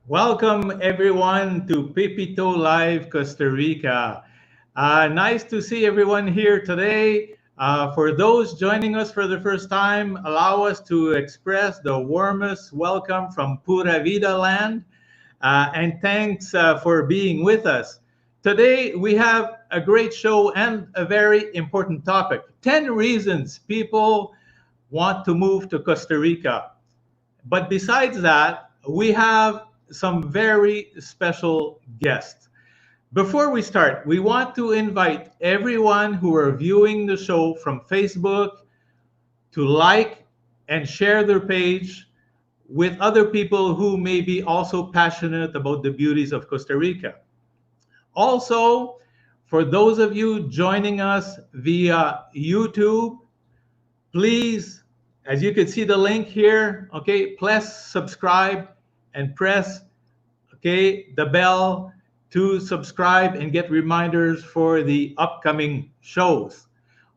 Welcome everyone to Pepito Live Costa Rica. Nice to see everyone here today. For those joining us for the first time, allow us to express the warmest welcome from Pura Vida land, and thanks for being with us. Today we have a great show and a very important topic: 10 reasons people want to move to Costa Rica. But besides that, we have some very special guests. Before we start, we want to invite everyone who are viewing the show from Facebook to like and share their page with other people who may be also passionate about the beauties of Costa Rica. Also, for those of you joining us via YouTube, please, as you can see the link here, okay, press subscribe and press, okay, the bell to subscribe and get reminders for the upcoming shows.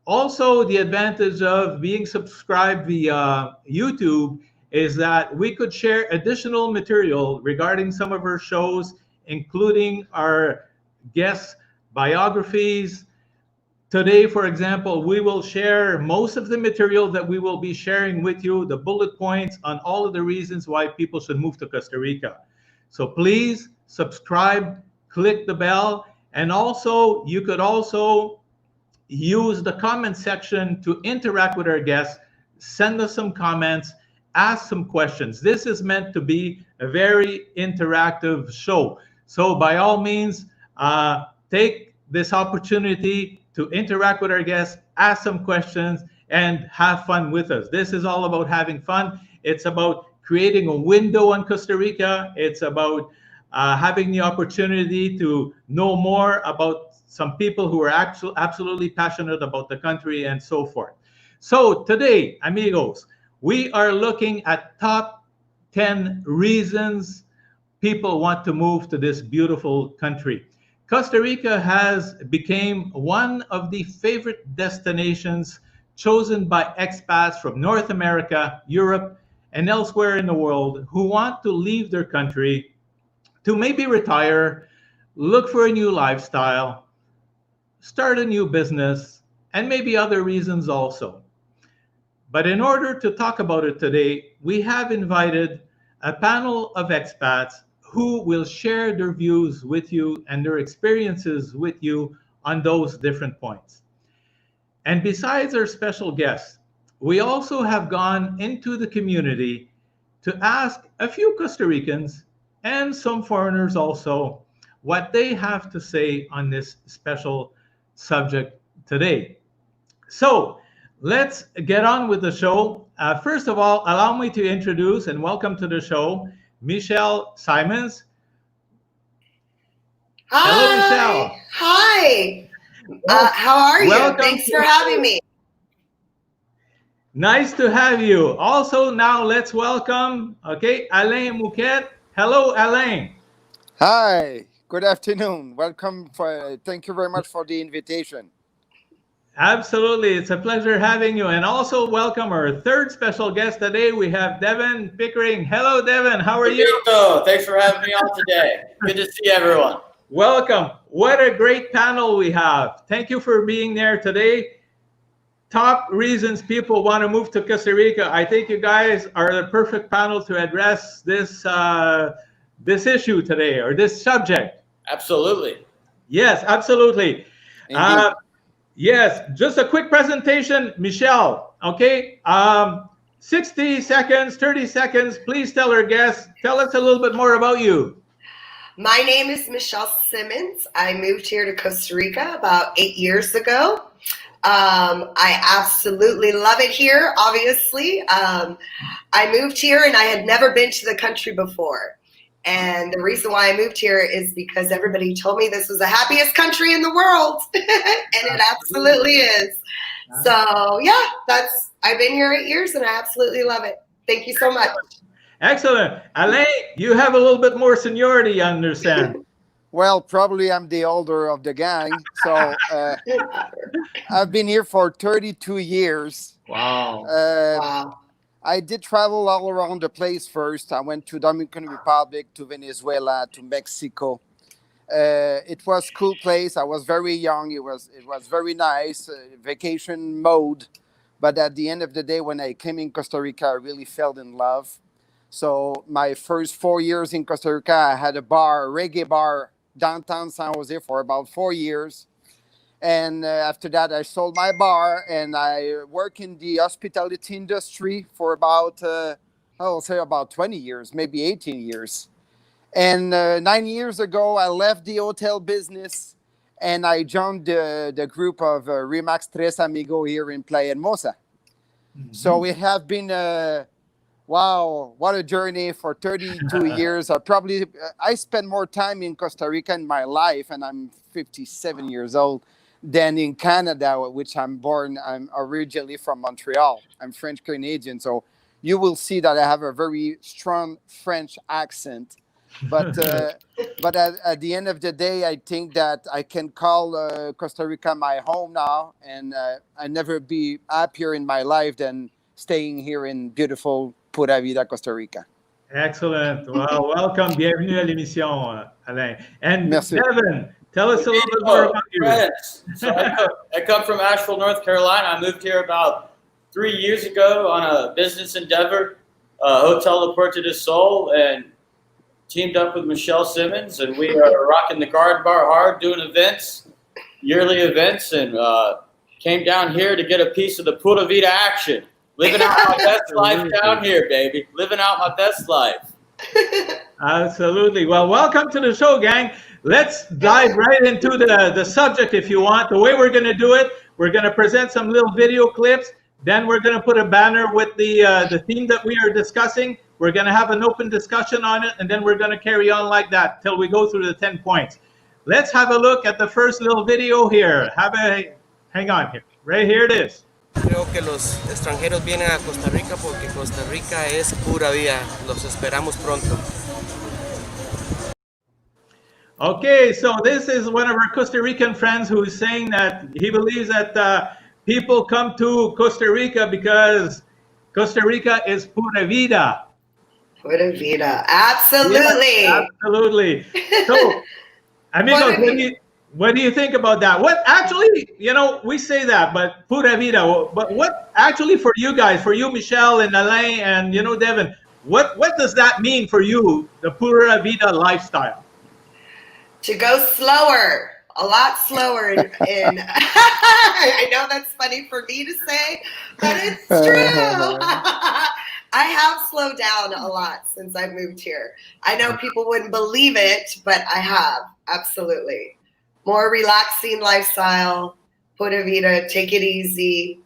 Also, the advantage of being subscribed via YouTube is that we could share additional material regarding some of our shows, including our guest biographies. Today, for example, we will share most of the material that we will be sharing with you, the bullet points on all of the reasons why people should move to Costa Rica. So please subscribe, click the bell, and also you could also use the comment section to interact with our guests, send us some comments, ask some questions. This is meant to be a very interactive show. So by all means, take this opportunity to interact with our guests, ask some questions, and have fun with us. This is all about having fun. It's about creating a window on Costa Rica. It's about having the opportunity to know more about some people who are absolutely passionate about the country and so forth. So today, amigos, we are looking at top 10 reasons people want to move to this beautiful country. Costa Rica has become one of the favorite destinations chosen by expats from North America, Europe, and elsewhere in the world who want to leave their country to maybe retire, look for a new lifestyle, start a new business, and maybe other reasons also. But in order to talk about it today, we have invited a panel of expats who will share their views with you and their experiences with you on those different points. And besides our special guests, we also have gone into the community to ask a few Costa Ricans and some foreigners also what they have to say on this special subject today. So let's get on with the show. First of all, allow me to introduce and welcome to the show Michelle Simons. Hello, Hi. Michelle. Hi. How are you? Welcome Thanks to for the having show. me. Nice to have you. Also, now let's welcome, okay, Alain Mouquet. Hello, Alain. Hi, good afternoon. Welcome. Thank you very much for the invitation. Absolutely. It's a pleasure having you. And also welcome our third special guest today. We have Devin Pickering. Hello, Devin. How are Hey, you? Nico. Thanks for having me on today. Good to see everyone. Welcome. What a great panel we have. Thank you for being there today. Top reasons people want to move to Costa Rica. I think you guys are the perfect panel to address this issue today, or this subject. Absolutely. Yes, absolutely. Indeed. Yes, just a quick presentation, Michelle. Okay, 60 seconds, 30 seconds. Please tell our guests, tell us a little bit more about you. My name is Michelle Simmons. I moved here to Costa Rica about 8 years ago. I absolutely love it here, obviously. I moved here and I had never been to the country before. And the reason why I moved here is because everybody told me this was the happiest country in the world. And it absolutely is. So yeah, I've been here 8 years and I absolutely love it. Thank you so much. Excellent. Alain, you have a little bit more seniority, I understand. Well, probably I'm the older of the gang. So I've been here for 32 years. Wow. Uh, Wow. I did travel all around the place first. I went to Dominican Republic, to Venezuela, to Mexico. It was cool place. I was very young. It was very nice, vacation mode. But at the end of the day, when I came in Costa Rica, I really fell in love. So my first 4 years in Costa Rica, I had a reggae bar, downtown San Jose for about 4 years. And after that, I sold my bar and I worked in the hospitality industry for about, I will say about 20 years, maybe 18 years. And 9 years ago, I left the hotel business and I joined the group of Remax Tres Amigo here in Playa Hermosa. So it has been, wow, what a journey for 32 years. I spent more time in Costa Rica in my life, and I'm 57 years old, than in Canada, which I'm born. I'm originally from Montreal. I'm French Canadian, so you will see that I have a very strong French accent. But at the end of the day, I think that I can call Costa Rica my home now, and I never be happier in my life than staying here in beautiful Pura Vida, Costa Rica. Excellent. Well, welcome. Bienvenue à l'émission, Alain. And Merci. Devin, tell us a little bit more about you. Friends. So I come from Asheville, North Carolina. I moved here about 3 years ago on a business endeavor, Hotel La Puerta del Sol, and teamed up with Michelle Simmons, and we are rocking the Garden Bar hard, doing events, yearly events, and came down here to get a piece of the Pura Vida action. Living out my best life down here, baby. Living out my best life. Absolutely. Well, welcome to the show, gang. Let's dive right into the subject if you want. The way we're going to do it, we're going to present some little video clips. Then we're going to put a banner with the theme that we are discussing. We're going to have an open discussion on it, and then we're going to carry on like that till we go through the 10 points. Let's have a look at the first little video here. Hang on here. Right here it is. Creo que los extranjeros vienen a Costa Rica porque Costa Rica es pura vida. Los esperamos pronto. Okay, so this is one of our Costa Rican friends who is saying that he believes that people come to Costa Rica because Costa Rica is pura vida. Pura vida. Absolutely. Yeah, absolutely. So, amigos, what do you think about that? What actually, we say that, but pura vida. But what actually for you guys, for you, Michelle and Alain and, Devin, what does that mean for you, the pura vida lifestyle? To go slower, a lot slower. In I know that's funny for me to say, but it's true. I have slowed down a lot since I moved here. I know people wouldn't believe it, but I have, absolutely. More relaxing lifestyle, pura vida, take it easy.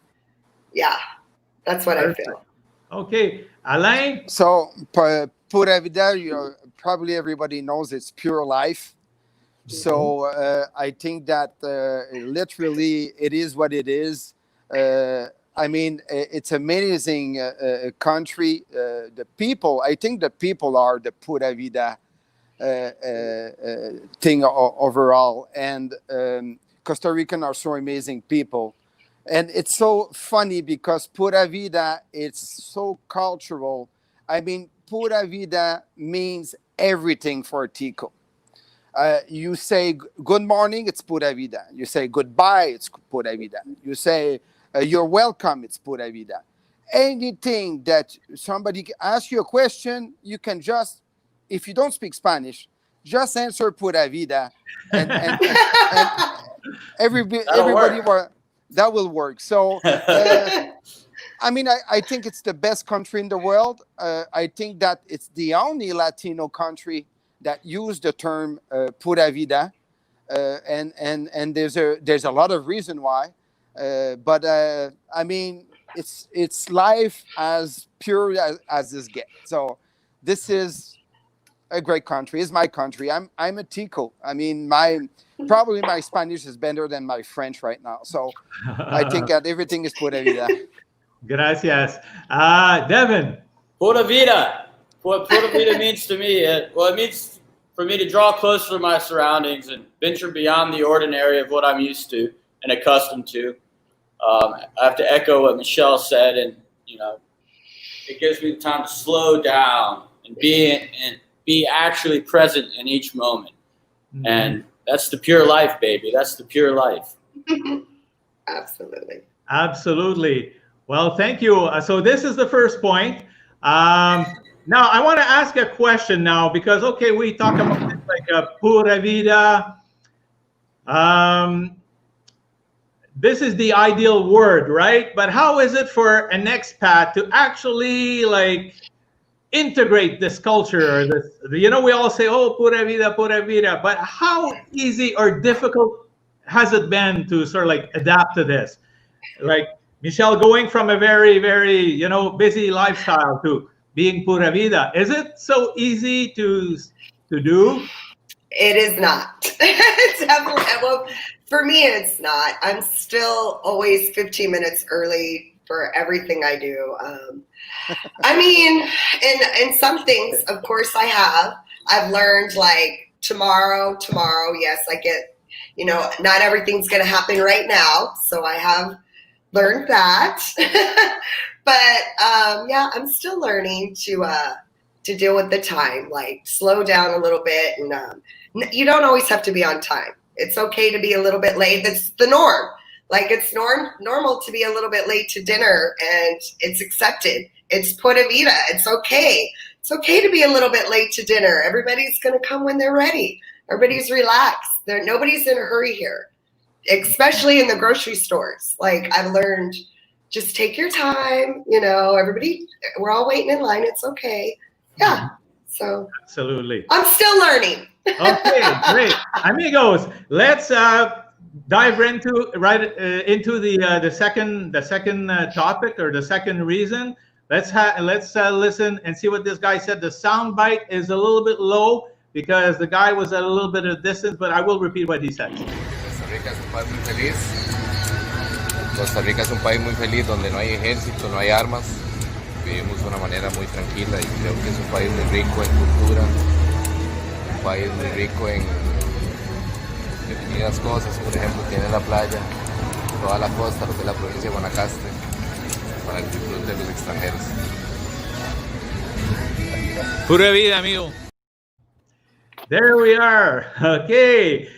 Yeah, that's what I feel. Okay, Alain? So, pura vida, probably everybody knows it's pure life. So I think that literally it is what it is. It's amazing country. The people, I think the people are the pura vida thing overall. And Costa Rican are so amazing people. And it's so funny because pura vida, it's so cultural. Pura vida means everything for Tico. You say good morning, it's pura vida. You say goodbye, it's pura vida. You say you're welcome, it's pura vida. Anything that somebody asks you a question, you can just, if you don't speak Spanish, just answer pura vida, and everybody that will work. So I think it's the best country in the world. I think that it's the only Latino country that use the term pura vida, and there's a lot of reason why, but it's life as pure as this gets. So this is a great country. It's my country. I'm a Tico. Probably my Spanish is better than my French right now. So I think that everything is pura vida. Gracias. Devin. Pura vida. What pura vida means to me, it means for me to draw closer to my surroundings and venture beyond the ordinary of what I'm used to and accustomed to. I have to echo what Michelle said, and it gives me the time to slow down and be actually present in each moment. Mhm. And that's the pure life, baby. That's the pure life. Absolutely. Absolutely. Well, thank you. So this is the first point. Now I want to ask a question now because okay, we talk about this like Pura Vida. Um, this is the ideal word, right? But how is it for an expat to actually like integrate this culture or this, you know, we all say, oh, pura vida, but how easy or difficult has it been to sort of like adapt to this? Like Michelle going from a very, very, you know, busy lifestyle to being pura vida. Is it so easy to do? It is not. It's definitely, well, for me, it's not. I'm still always 15 minutes early for everything I do. I mean, in some things, of course, I have. I've learned like tomorrow, yes, I get, you know, not everything's going to happen right now. So I have learned that. But yeah, I'm still learning to deal with the time, like slow down a little bit. And you don't always have to be on time. It's okay to be a little bit late. That's the norm. Like it's normal to be a little bit late to dinner, and it's accepted. It's pura vida. It's okay. It's okay to be a little bit late to dinner. Everybody's going to come when they're ready. Everybody's relaxed. Nobody's in a hurry here, especially in the grocery stores. Like I've learned, just take your time. You know, everybody, we're all waiting in line. It's okay. Yeah. So Absolutely. I'm still learning. Okay, great. Amigos, let's dive into the second topic or the second reason. Let's listen and see what this guy said. The sound bite is a little bit low because the guy was at a little bit of distance, but I will repeat what he said. Costa Rica es un país muy feliz. Costa Rica es un país muy feliz donde no hay ejército, no hay armas. Vivimos de una manera muy tranquila y creo que es un país muy rico en cultura, un país muy rico en definidas cosas. Por ejemplo, tiene la playa, toda la costa, lo que es la provincia de Guanacaste, para el disfrute de los extranjeros. Pura vida, amigo. There we are. Okay.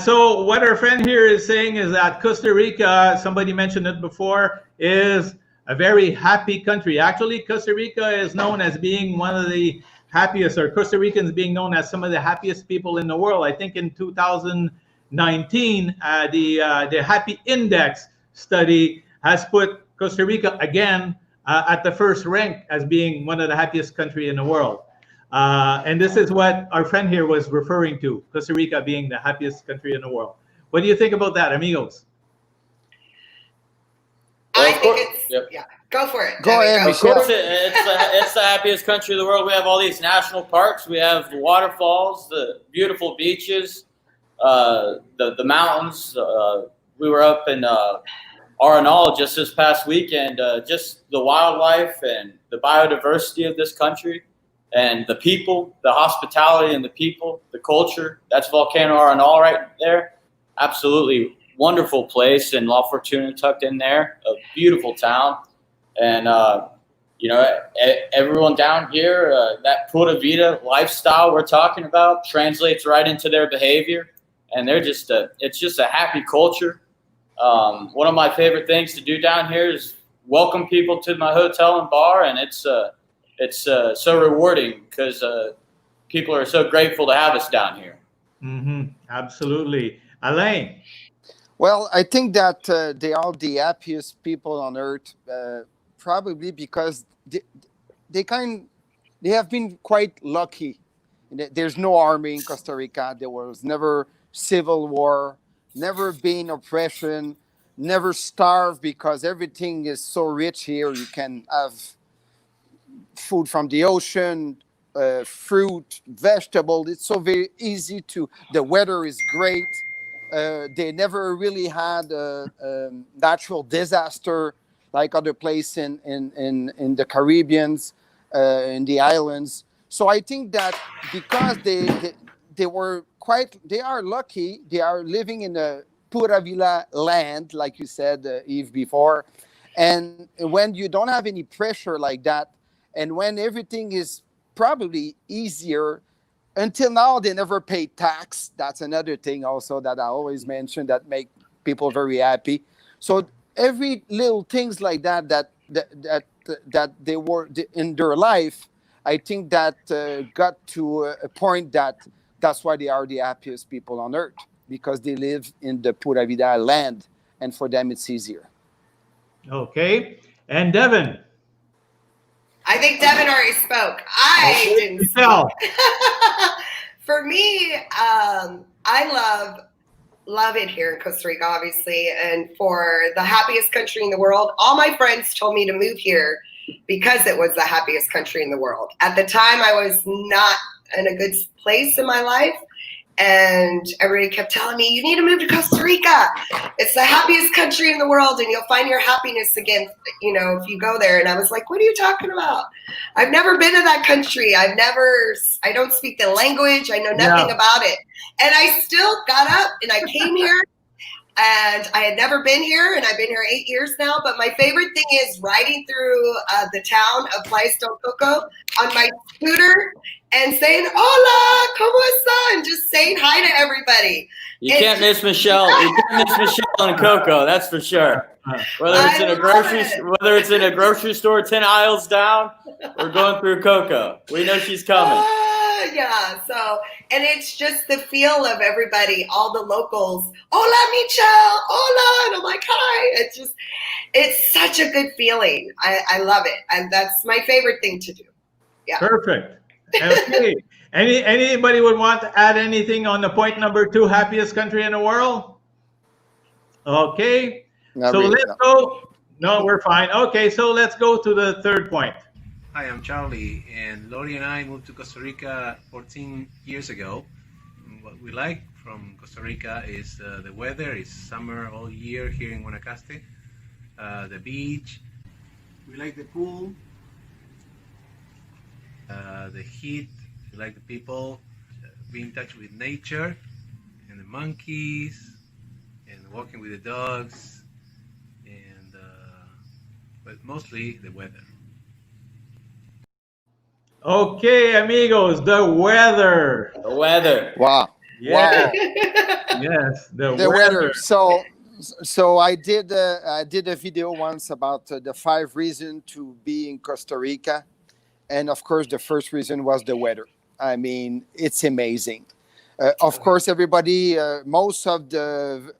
So what our friend here is saying is that Costa Rica, somebody mentioned it before, is a very happy country. Actually, Costa Rica is known as being one of the happiest, or Costa Ricans being known as some of the happiest people in the world. I think in 2019, the Happy Index study has put Costa Rica again at the first rank as being one of the happiest country in the world. And this is what our friend here was referring to, Costa Rica being the happiest country in the world. What do you think about that, amigos? I think it's, yeah, go for it. Go ahead, Of course, it's the happiest country in the world. We have all these national parks. We have the waterfalls, the beautiful beaches, the mountains. We were up in Arenal just this past weekend. Just the wildlife and the biodiversity of this country, and the people, the hospitality and the people, the culture. That's Volcano Arenal right there. Absolutely wonderful place in La Fortuna, tucked in there. A beautiful town. And, you know, everyone down here, that Pura Vida lifestyle we're talking about translates right into their behavior. And they're just it's just a happy culture. One of my favorite things to do down here is welcome people to my hotel and bar. And it's so rewarding because people are so grateful to have us down here. Mm-hmm. Absolutely. Alain? Well, I think that they are the happiest people on earth, probably because they have been quite lucky. There's no army in Costa Rica. There was never civil war, never been oppression, never starved because everything is so rich here. You can have food from the ocean, fruit, vegetable. It's so very easy to. The weather is great. They never really had a natural disaster like other places in the Caribbeans, in the islands. So I think that because they are lucky. They are living in a Pura Vida land, like you said, Eve, before. And when you don't have any pressure like that, And when everything is probably easier, until now they never paid tax. That's another thing also that I always mention that make people very happy. So every little things like that they were in their life, I think that got to a point that's why they are the happiest people on earth, because they live in the Pura Vida land, and for them it's easier. Okay. And Devin. I think Devin already spoke. I didn't Michelle. For me, I love it here in Costa Rica, obviously, and for the happiest country in the world. All my friends told me to move here because it was the happiest country in the world. At the time, I was not in a good place in my life, and everybody kept telling me, you need to move to Costa Rica. It's the happiest country in the world, and you'll find your happiness again, if you go there. And I was like, what are you talking about? I've never been to that country. I don't speak the language. I know nothing about it. And I still got up and I came here, and I had never been here, and I've been here 8 years now. But my favorite thing is riding through the town of Playa del Coco on my scooter and saying, hola, ¿cómo está? And just saying hi to everybody. You can't miss Michelle. You can't miss Michelle and Coco, that's for sure. Whether it's in a grocery store 10 aisles down or going through Coco. We know she's coming. Yeah, and it's just the feel of everybody, all the locals. Hola, Michelle, hola. And I'm like, hi. It's such a good feeling. I love it. And that's my favorite thing to do. Yeah. Perfect. Okay. Anybody would want to add anything on the point number 2, happiest country in the world? Okay. Let's go. No, we're fine. Okay, so let's go to the third point. Hi, I'm Charlie, and Lori and I moved to Costa Rica 14 years ago. What we like from Costa Rica is the weather. It's summer all year here in Guanacaste. The beach. We like the pool. The heat. We like the people. Be in touch with nature and the monkeys, and walking with the dogs, and but mostly the weather. Okay, amigos, the weather. The weather. Wow. Yeah. Wow. Yes, the weather. So I did a video once about the 5 reasons to be in Costa Rica, and of course the first reason was the weather. I mean, it's amazing. Of course, everybody, most of the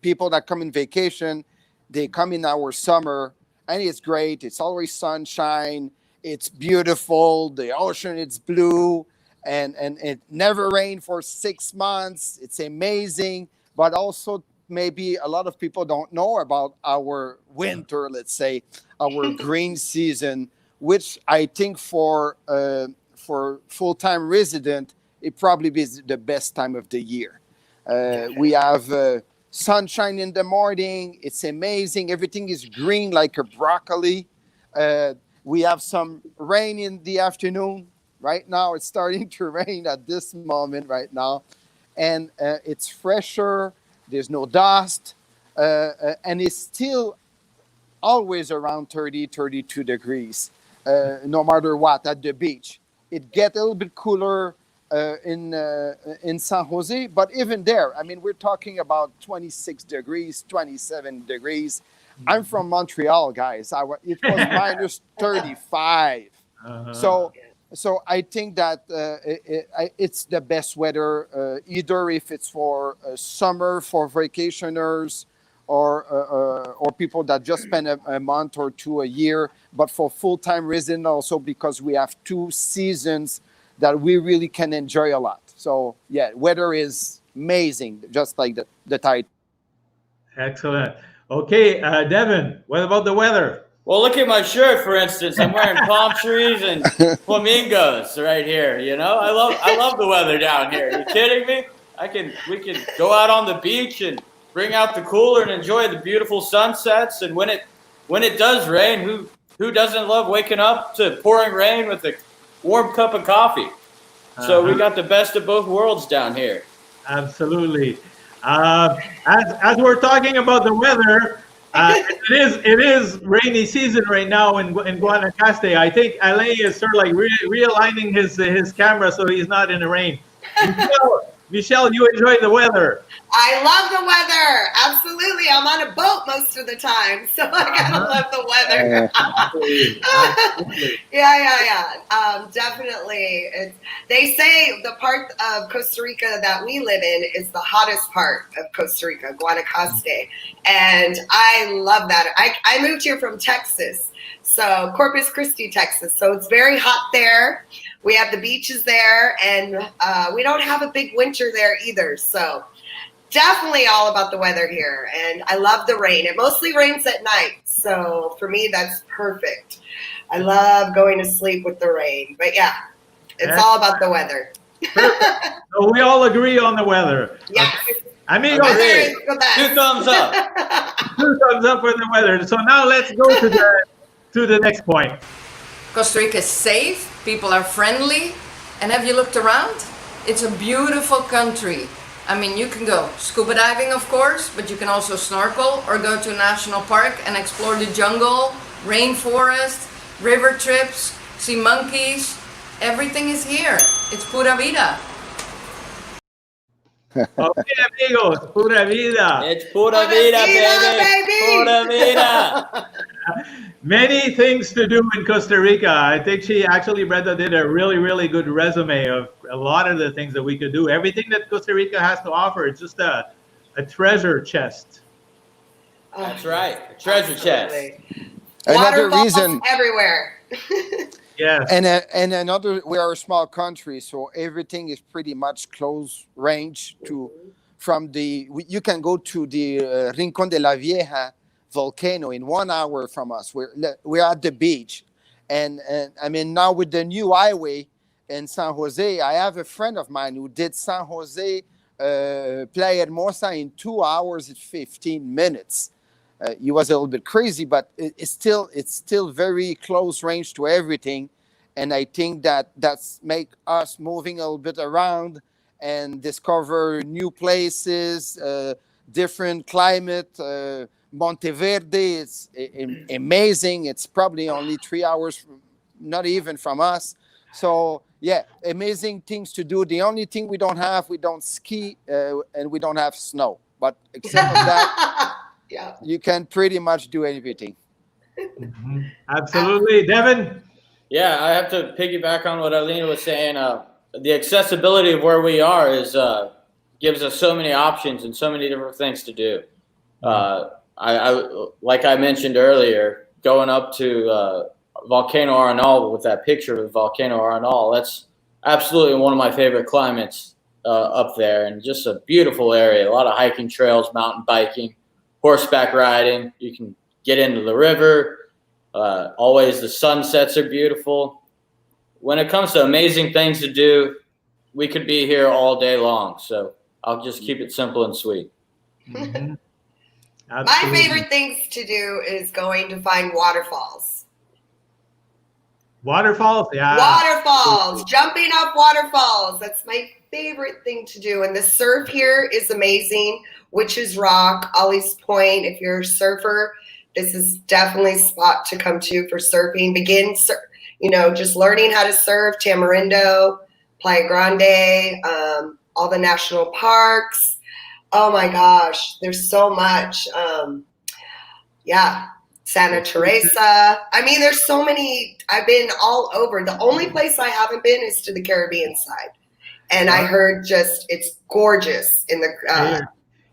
people that come in vacation, they come in our summer, and it's great. It's always sunshine. It's beautiful. The ocean, it's blue, and it never rained for 6 months. It's amazing. But also, maybe a lot of people don't know about our winter, let's say, our green season, which I think for full-time resident, it probably is the best time of the year. We have sunshine in the morning. It's amazing. Everything is green like a broccoli. We have some rain in the afternoon. Right now, it's starting to rain at this moment right now. And it's fresher. There's no dust. And it's still always around 30, 32 degrees, no matter what, at the beach. It gets a little bit cooler in San Jose, but even there, I mean, we're talking about 26 degrees, 27 degrees. I'm from Montreal, guys. It was minus 35. So I think that it's the best weather, either if it's for summer for vacationers or people that just spend a month or two a year, but for full-time residents also, because we have 2 seasons that we really can enjoy a lot. So yeah, weather is amazing, just like the tide. Excellent. Okay, Devin, what about the weather? Well, look at my shirt, for instance. I'm wearing palm trees and flamingos right here. I love the weather down here. Are you kidding me? We can go out on the beach and bring out the cooler and enjoy the beautiful sunsets. And when it does rain, who doesn't love waking up to pouring rain with a warm cup of coffee? So we got the best of both worlds down here. Absolutely. As we're talking about the weather, It is rainy season right now in Guanacaste. I think Alain is sort of like realigning his camera so he's not in the rain. Michelle, you enjoy the weather. I love the weather. Absolutely. I'm on a boat most of the time, so I gotta love the weather. Yeah. Definitely. They say the part of Costa Rica that we live in is the hottest part of Costa Rica, Guanacaste. And I love that. I moved here from Texas, so Corpus Christi, Texas. So it's very hot there. We have the beaches there, and we don't have a big winter there either. So definitely all about the weather here. And I love the rain. It mostly rains at night. So for me, that's perfect. I love going to sleep with the rain. But yeah, it's all about the weather. So we all agree on the weather. Yes. Amigos, Weather is the best. 2 thumbs up. 2 thumbs up for the weather. So now let's go to the next point. Costa Rica is safe, people are friendly, and have you looked around? It's a beautiful country. I mean, you can go scuba diving, of course, but you can also snorkel or go to a national park and explore the jungle, rainforest, river trips, see monkeys. Everything is here. It's Pura Vida. Okay, amigos, Pura Vida. It's Pura Vida, baby. Pura Vida. Many things to do in Costa Rica. I think Brenda did a really, really good resume of a lot of the things that we could do. Everything that Costa Rica has to offer, it's just a treasure chest. That's right. A treasure chest. Another Waterfalls reason everywhere. Yes. And another, we are a small country, so everything is pretty much close range you can go to the Rincón de la Vieja volcano in 1 hour from us. We're at the beach. And I mean, now with the new highway in San Jose, I have a friend of mine who did San Jose, Playa Hermosa in 2 hours and 15 minutes. He was a little bit crazy, but it's still very close range to everything. And I think that's make us moving a little bit around and discover new places, different climate. Monteverde, it's amazing. It's probably only 3 hours, not even from us. So yeah, amazing things to do. The only thing we don't ski and we don't have snow. But except for that, Yeah. you can pretty much do everything. Absolutely. Devin? Yeah, I have to piggyback on what Alina was saying. The accessibility of where we are gives us so many options and so many different things to do. I like I mentioned earlier, going up to Volcano Arenal with that picture of Volcano Arenal, that's absolutely one of my favorite climates up there, and just a beautiful area. A lot of hiking trails, mountain biking, horseback riding. You can get into the river. Always the sunsets are beautiful. When it comes to amazing things to do, we could be here all day long. So I'll just keep it simple and sweet. Mm-hmm. My favorite things to do is going to find waterfalls. Waterfalls? Yeah. Waterfalls, jumping up waterfalls. That's my favorite thing to do. And the surf here is amazing. Witch's Rock, Ollie's Point. If you're a surfer, this is definitely a spot to come to for surfing. Just learning how to surf. Tamarindo, Playa Grande, all the national parks. Oh my gosh, there's so much. Santa Teresa. I mean, there's so many. I've been all over. The only place I haven't been is to the Caribbean side. And I heard it's gorgeous in the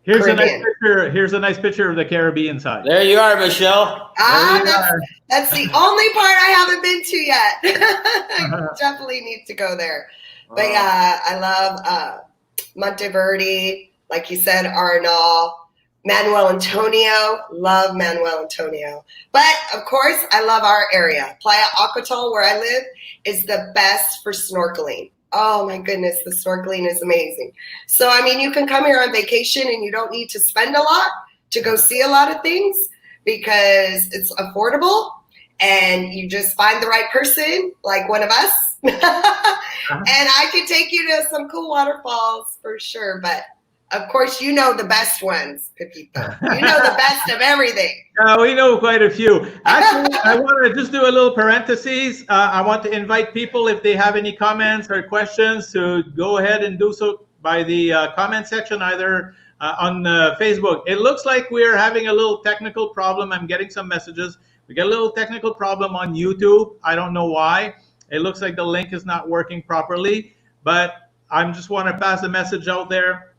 Here's Caribbean. a nice picture. Here's a nice picture of the Caribbean side. There you are, Michelle. That's the only part I haven't been to yet. I definitely need to go there. But yeah, I love Monteverde, like you said, Arenal, Manuel Antonio. Love Manuel Antonio. But of course, I love our area. Playa Acatol, where I live, is the best for snorkeling. Oh my goodness, the snorkeling is amazing. So, I mean, you can come here on vacation and you don't need to spend a lot to go see a lot of things because it's affordable and you just find the right person, like one of us. And I could take you to some cool waterfalls for sure. But Of course, you know the best ones, Pepito. You know the best of everything. We know quite a few. Actually, I want to just do a little parentheses. I want to invite people, if they have any comments or questions, to go ahead and do so by the comment section, either on Facebook. It looks like we're having a little technical problem. I'm getting some messages. We get a little technical problem on YouTube. I don't know why. It looks like the link is not working properly, but I just want to pass a message out there.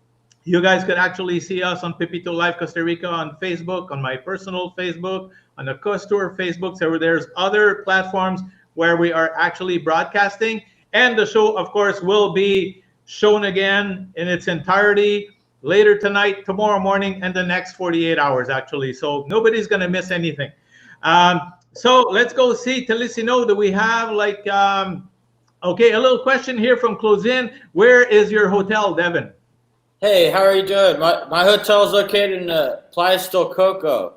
You guys can actually see us on Pepito Live Costa Rica on Facebook, on my personal Facebook, on the Costa Facebook. So there's other platforms where we are actually broadcasting. And the show, of course, will be shown again in its entirety later tonight, tomorrow morning, and the next 48 hours, actually. So nobody's going to miss anything. So let's go see, Telecino, do we have like, okay, a little question here from Close-In. Where is your hotel, Devin? Hey, how are you doing? My hotel is located in Playa del Coco.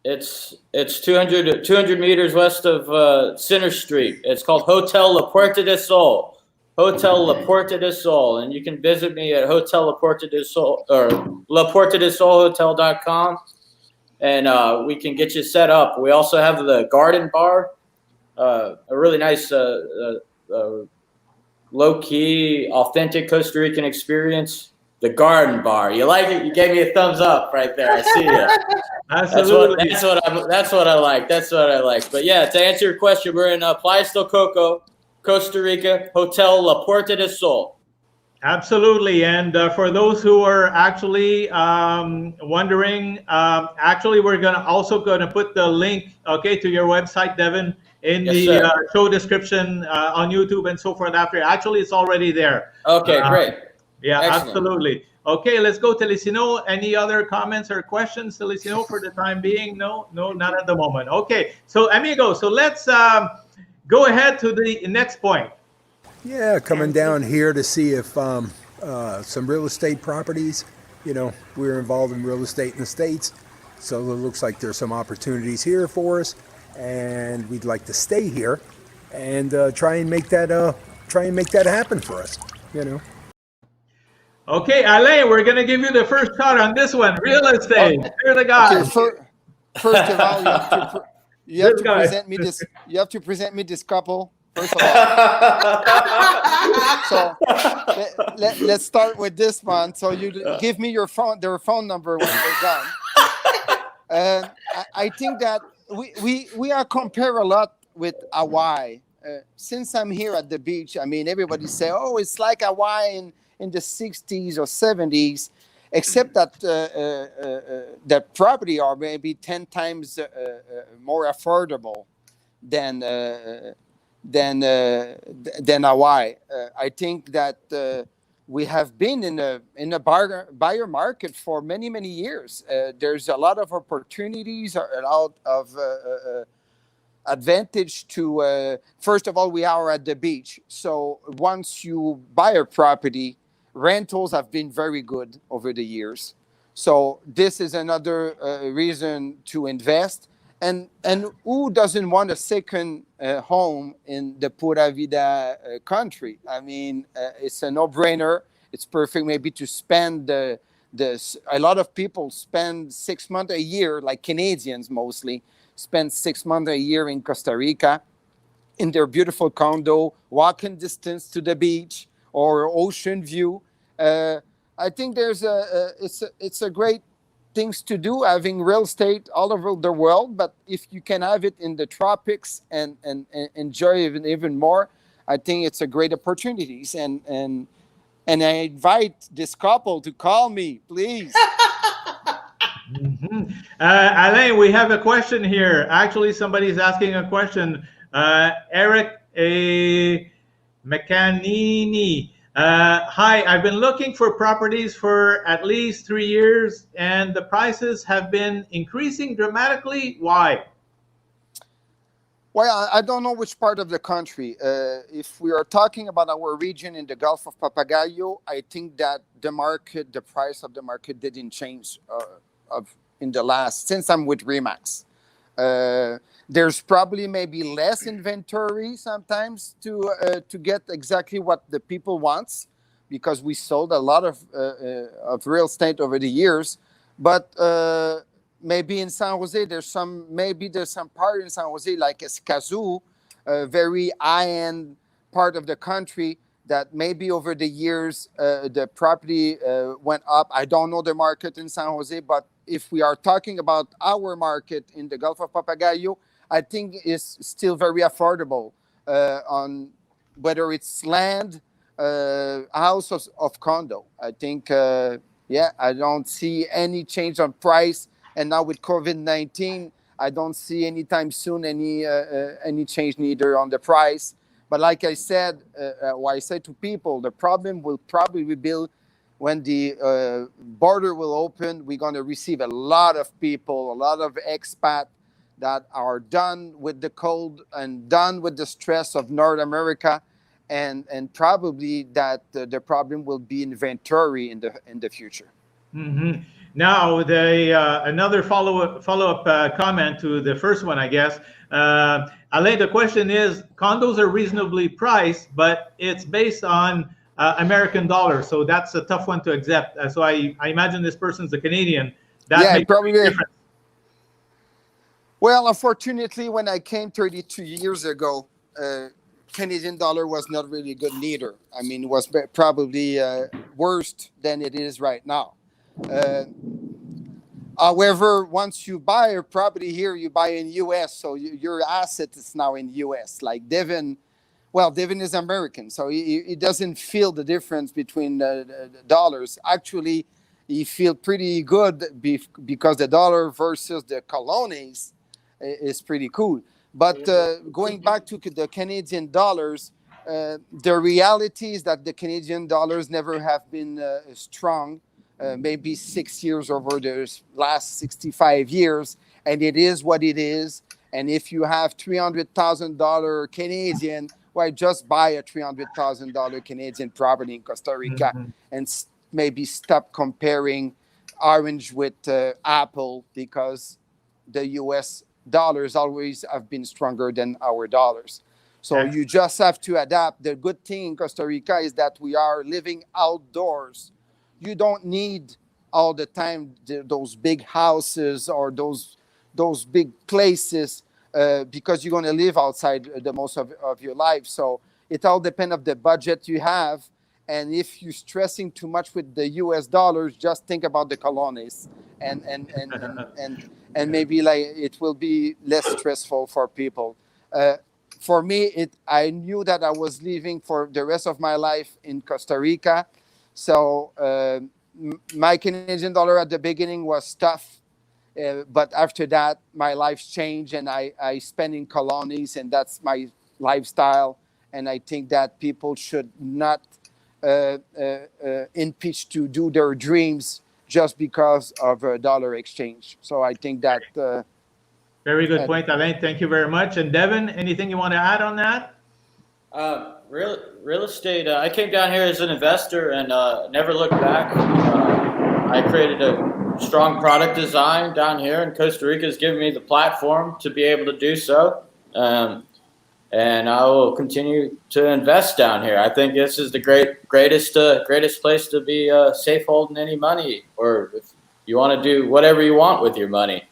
It's 200 meters west of Center Street. It's called Hotel La Puerta del Sol. Hotel La Puerta del Sol, and you can visit me at Hotel La Puerta del Sol or lapuertadelsolhotel.com, and we can get you set up. We also have the Garden Bar, a really nice low-key, authentic Costa Rican experience. The Garden Bar. You like it? You gave me a thumbs up right there. I see you. Absolutely. That's what I like. That's what I like. But yeah, to answer your question, we're in Playa del Coco, Costa Rica, Hotel La Puerta del Sol. Absolutely. And for those who are actually wondering, actually, we're also going to put the link, okay, to your website, Devin, in the show description on YouTube and so forth after. Actually, it's already there. Okay, great. Yeah, excellent. Absolutely. Okay, let's go to Telecino. Any other comments or questions, Telecino, for the time being? No, not at the moment. Okay, so amigo, so let's go ahead to the next point. Yeah, coming down here to see if some real estate properties, you know, we're involved in real estate in the States, so it looks like there's some opportunities here for us, and we'd like to stay here and try and make that happen for us, you know. Okay, Alain, we're going to give you the first shot on this one. Real estate. You're the guy. Okay, first of all, you have to present me this. You have to present me this couple. First of all, so let's start with this one. So you give me their phone number when they're done. And I think that we are compare a lot with Hawaii. Since I'm here at the beach, I mean, everybody say, "Oh, it's like Hawaii in the 60s or 70s," except that that property are maybe 10 times more affordable than Hawaii. I think that we have been in a buyer market for many years. There's a lot of opportunities, a lot of advantage to. First of all, we are at the beach, so once you buy a property, rentals have been very good over the years. So this is another reason to invest. And who doesn't want a second home in the Pura Vida country? I mean, it's a no-brainer. It's perfect maybe to spend a lot of people spend 6 months a year, like Canadians mostly, spend 6 months a year in Costa Rica in their beautiful condo, walking distance to the beach or ocean view. I think it's a great things to do, having real estate all over the world, but if you can have it in the tropics and enjoy it even more, I think it's a great opportunities. And I invite this couple to call me, please. Mm-hmm. Alain, we have a question here. Actually, somebody's asking a question. Eric Mecanini. Hi, I've been looking for properties for at least 3 years, and the prices have been increasing dramatically. Why? Well, I don't know which part of the country. If we are talking about our region in the Gulf of Papagayo, I think that the price of the market didn't change in the last, since I'm with Remax. There's probably maybe less inventory sometimes to get exactly what the people wants, because we sold a lot of real estate over the years. But maybe in San Jose, there's some part in San Jose like Escazú, a very high-end part of the country that maybe over the years the property went up. I don't know the market in San Jose, but if we are talking about our market in the Gulf of Papagayo, I think it's still very affordable on whether it's land, house of condo. I think, I don't see any change on price. And now with COVID-19, I don't see anytime soon any change neither on the price. But like I said, what I say to people, the problem will probably be built when the border will open. We're going to receive a lot of people, a lot of expats that are done with the cold and done with the stress of North America, and probably that the problem will be inventory in the future. Mm-hmm. Now, another follow-up comment to the first one, I guess. Alain, the question is, condos are reasonably priced, but it's based on American dollars, so that's a tough one to accept. So I imagine this person's a Canadian. That makes probably a difference. Well, unfortunately, when I came 32 years ago, Canadian dollar was not really good neither. I mean, it was probably worse than it is right now. However, once you buy a property here, you buy in U.S., so your asset is now in U.S. Like Devin is American, so he doesn't feel the difference between the dollars. Actually, he feels pretty good because the dollar versus the colonies is pretty cool. But going back to the Canadian dollars, the reality is that the Canadian dollars never have been strong. Maybe 6 years over the last 65 years, and it is what it is. And if you have $300,000 Canadian, well, just buy a $300,000 Canadian property in Costa Rica, and maybe stop comparing orange with apple, because the U.S. dollars always have been stronger than our dollars. So you just have to adapt. The good thing in Costa Rica is that we are living outdoors. You don't need all the time those big houses or those big places because you're going to live outside the most of your life. So it all depends on the budget you have. And if you're stressing too much with the U.S. dollars, just think about the colonies, and maybe like it will be less stressful for people. For me, I knew that I was living for the rest of my life in Costa Rica. So my Canadian dollar at the beginning was tough, but after that, my life's changed, and I spend in colonies, and that's my lifestyle. And I think that people should not impeach to do their dreams just because of a dollar exchange. So I think that... very good point, Alain. Thank you very much. And Devin, anything you want to add on that? Real estate, I came down here as an investor and never looked back. I created a strong product design down here, and Costa Rica has given me the platform to be able to do so. And I will continue to invest down here. I think this is the greatest place to be safe holding any money, or if you want to do whatever you want with your money.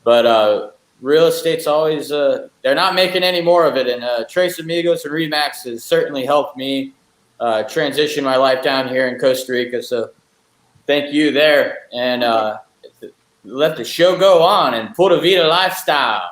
But real estate's always, they're not making any more of it. And Tres Amigos and Remax has certainly helped me transition my life down here in Costa Rica. So thank you there. And let the show go on and Pura Vida lifestyle.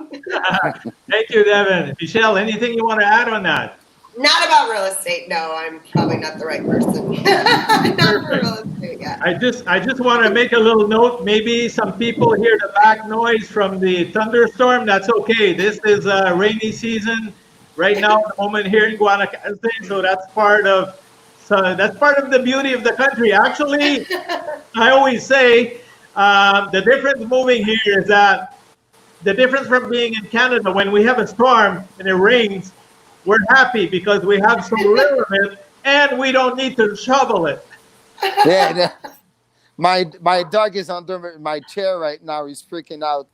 Thank you, Devin. Michelle, anything you want to add on that? Not about real estate. No, I'm probably not the right person. Not for real estate, yeah. I just want to make a little note. Maybe some people hear the back noise from the thunderstorm. That's okay. This is a rainy season right now at the moment here in Guanacaste, so that's part of the beauty of the country. Actually, I always say the difference moving here is that the difference from being in Canada, when we have a storm and it rains, we're happy because we have so little of it and we don't need to shovel it. Yeah, my dog is under my chair right now. He's freaking out.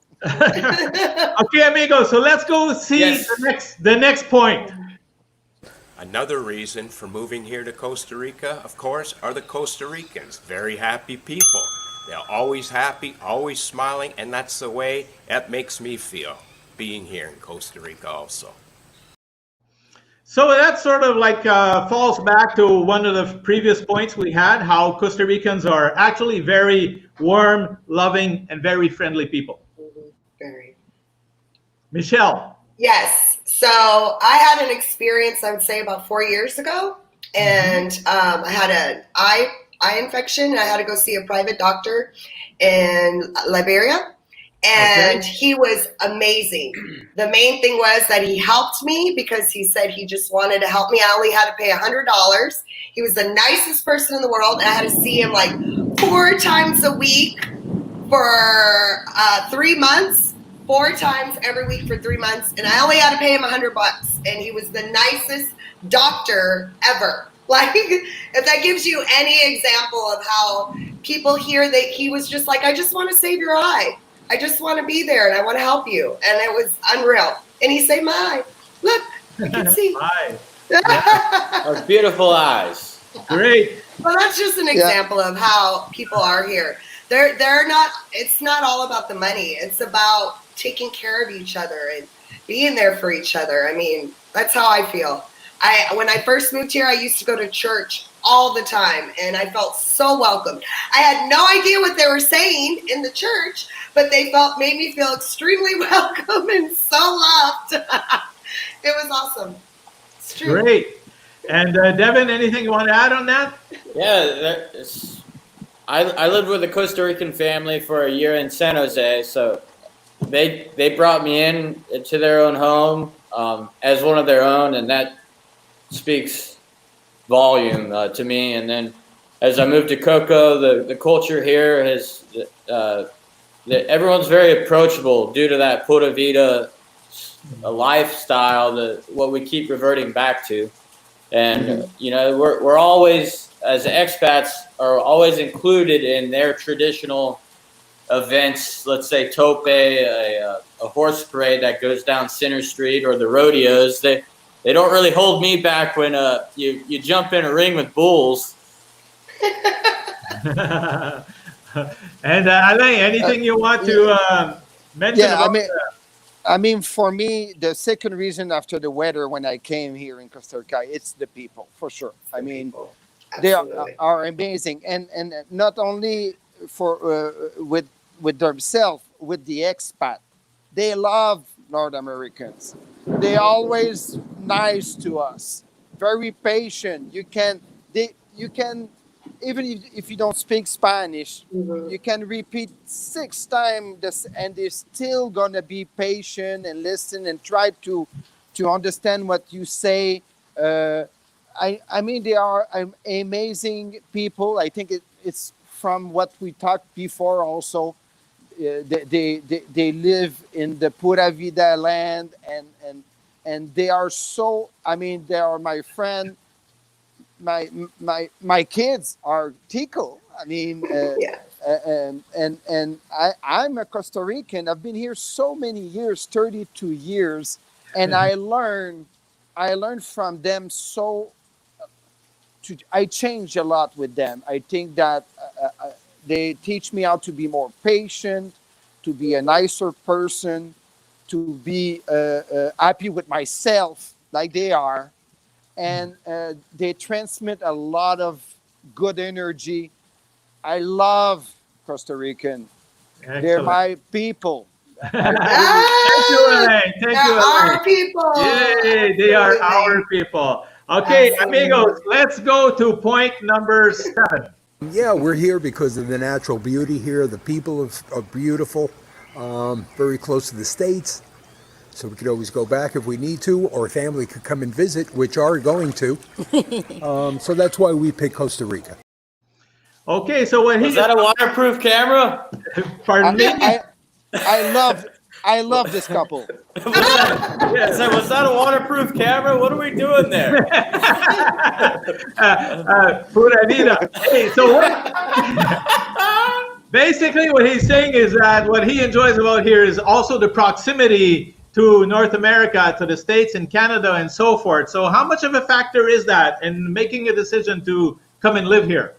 Okay, amigos. So let's go see the next point. Another reason for moving here to Costa Rica, of course, are the Costa Ricans. Very happy people. They're always happy, always smiling, and that's the way that makes me feel being here in Costa Rica also. So that sort of like falls back to one of the previous points we had, how Costa Ricans are actually very warm, loving, and very friendly people. Very. Michelle. Yes. So I had an experience, I would say about 4 years ago, and I had an eye infection, and I had to go see a private doctor in Liberia. And he was amazing. The main thing was that he helped me because he said he just wanted to help me. I only had to pay $100. He was the nicest person in the world. And I had to see him like 4 times a week for 3 months, 4 times every week for 3 months. And I only had to pay him $100. And he was the nicest doctor ever. Like, if that gives you any example of how people here, that he was just like, I just want to save your eye. I just want to be there, and I want to help you. And it was unreal. And he saved my eye. Look, I can see. Our beautiful eyes. Great. Well, that's just an example of how people are here. They're not. It's not all about the money. It's about taking care of each other and being there for each other. I mean, that's how I feel. When I first moved here, I used to go to church all the time, and I felt so welcomed. I had no idea what they were saying in the church, but they made me feel extremely welcome and so loved. It was awesome. It's true. Great. And Devin, anything you want to add on that? Yeah, I lived with a Costa Rican family for a year in San Jose, so they brought me into their own home as one of their own, and that speaks volume to me. And then as I moved to Coco, the culture here has everyone's very approachable due to that Pura Vida lifestyle, what we keep reverting back to. And you know, we're always, as expats, are always included in their traditional events. Let's say Tope, a horse parade that goes down Center Street, or the rodeos. They don't really hold me back when you jump in a ring with bulls. And Alain, anything you want to mention? Yeah, I mean, for me, the second reason after the weather when I came here in Costa Rica, it's the people, for sure. I mean, they are amazing, and not only for with themselves, with the expat, they love North Americans. They always nice to us, very patient. You can even if you don't speak Spanish, you can repeat 6 times this, and they're still gonna be patient and listen and try to understand what you say. I mean, they are amazing people. I think it's from what we talked before also. They live in the Pura Vida land, and they are so, I mean, they are my friend. My kids are Tico. I mean, and I'm a Costa Rican. I've been here so many years, 32 years, and I learn from them. I change a lot with them. I think that they teach me how to be more patient, to be a nicer person, to be happy with myself like they are. And they transmit a lot of good energy. I love Costa Rican. Excellent. They're my people. Thank you, Alain. Thank you, Alain. Our people. Yay, they are our people. Okay, amigos, let's go to point number 7. Yeah, we're here because of the natural beauty here. The people are beautiful, very close to the States. So we could always go back if we need to, or family could come and visit, which are going to. So that's why we picked Costa Rica. Okay, so when is that a waterproof camera? Pardon me? I love this couple. Was that a waterproof camera? What are we doing there? Pura Vida. Hey, so basically what he's saying is that what he enjoys about here is also the proximity to North America, to the States and Canada and so forth. So how much of a factor is that in making a decision to come and live here?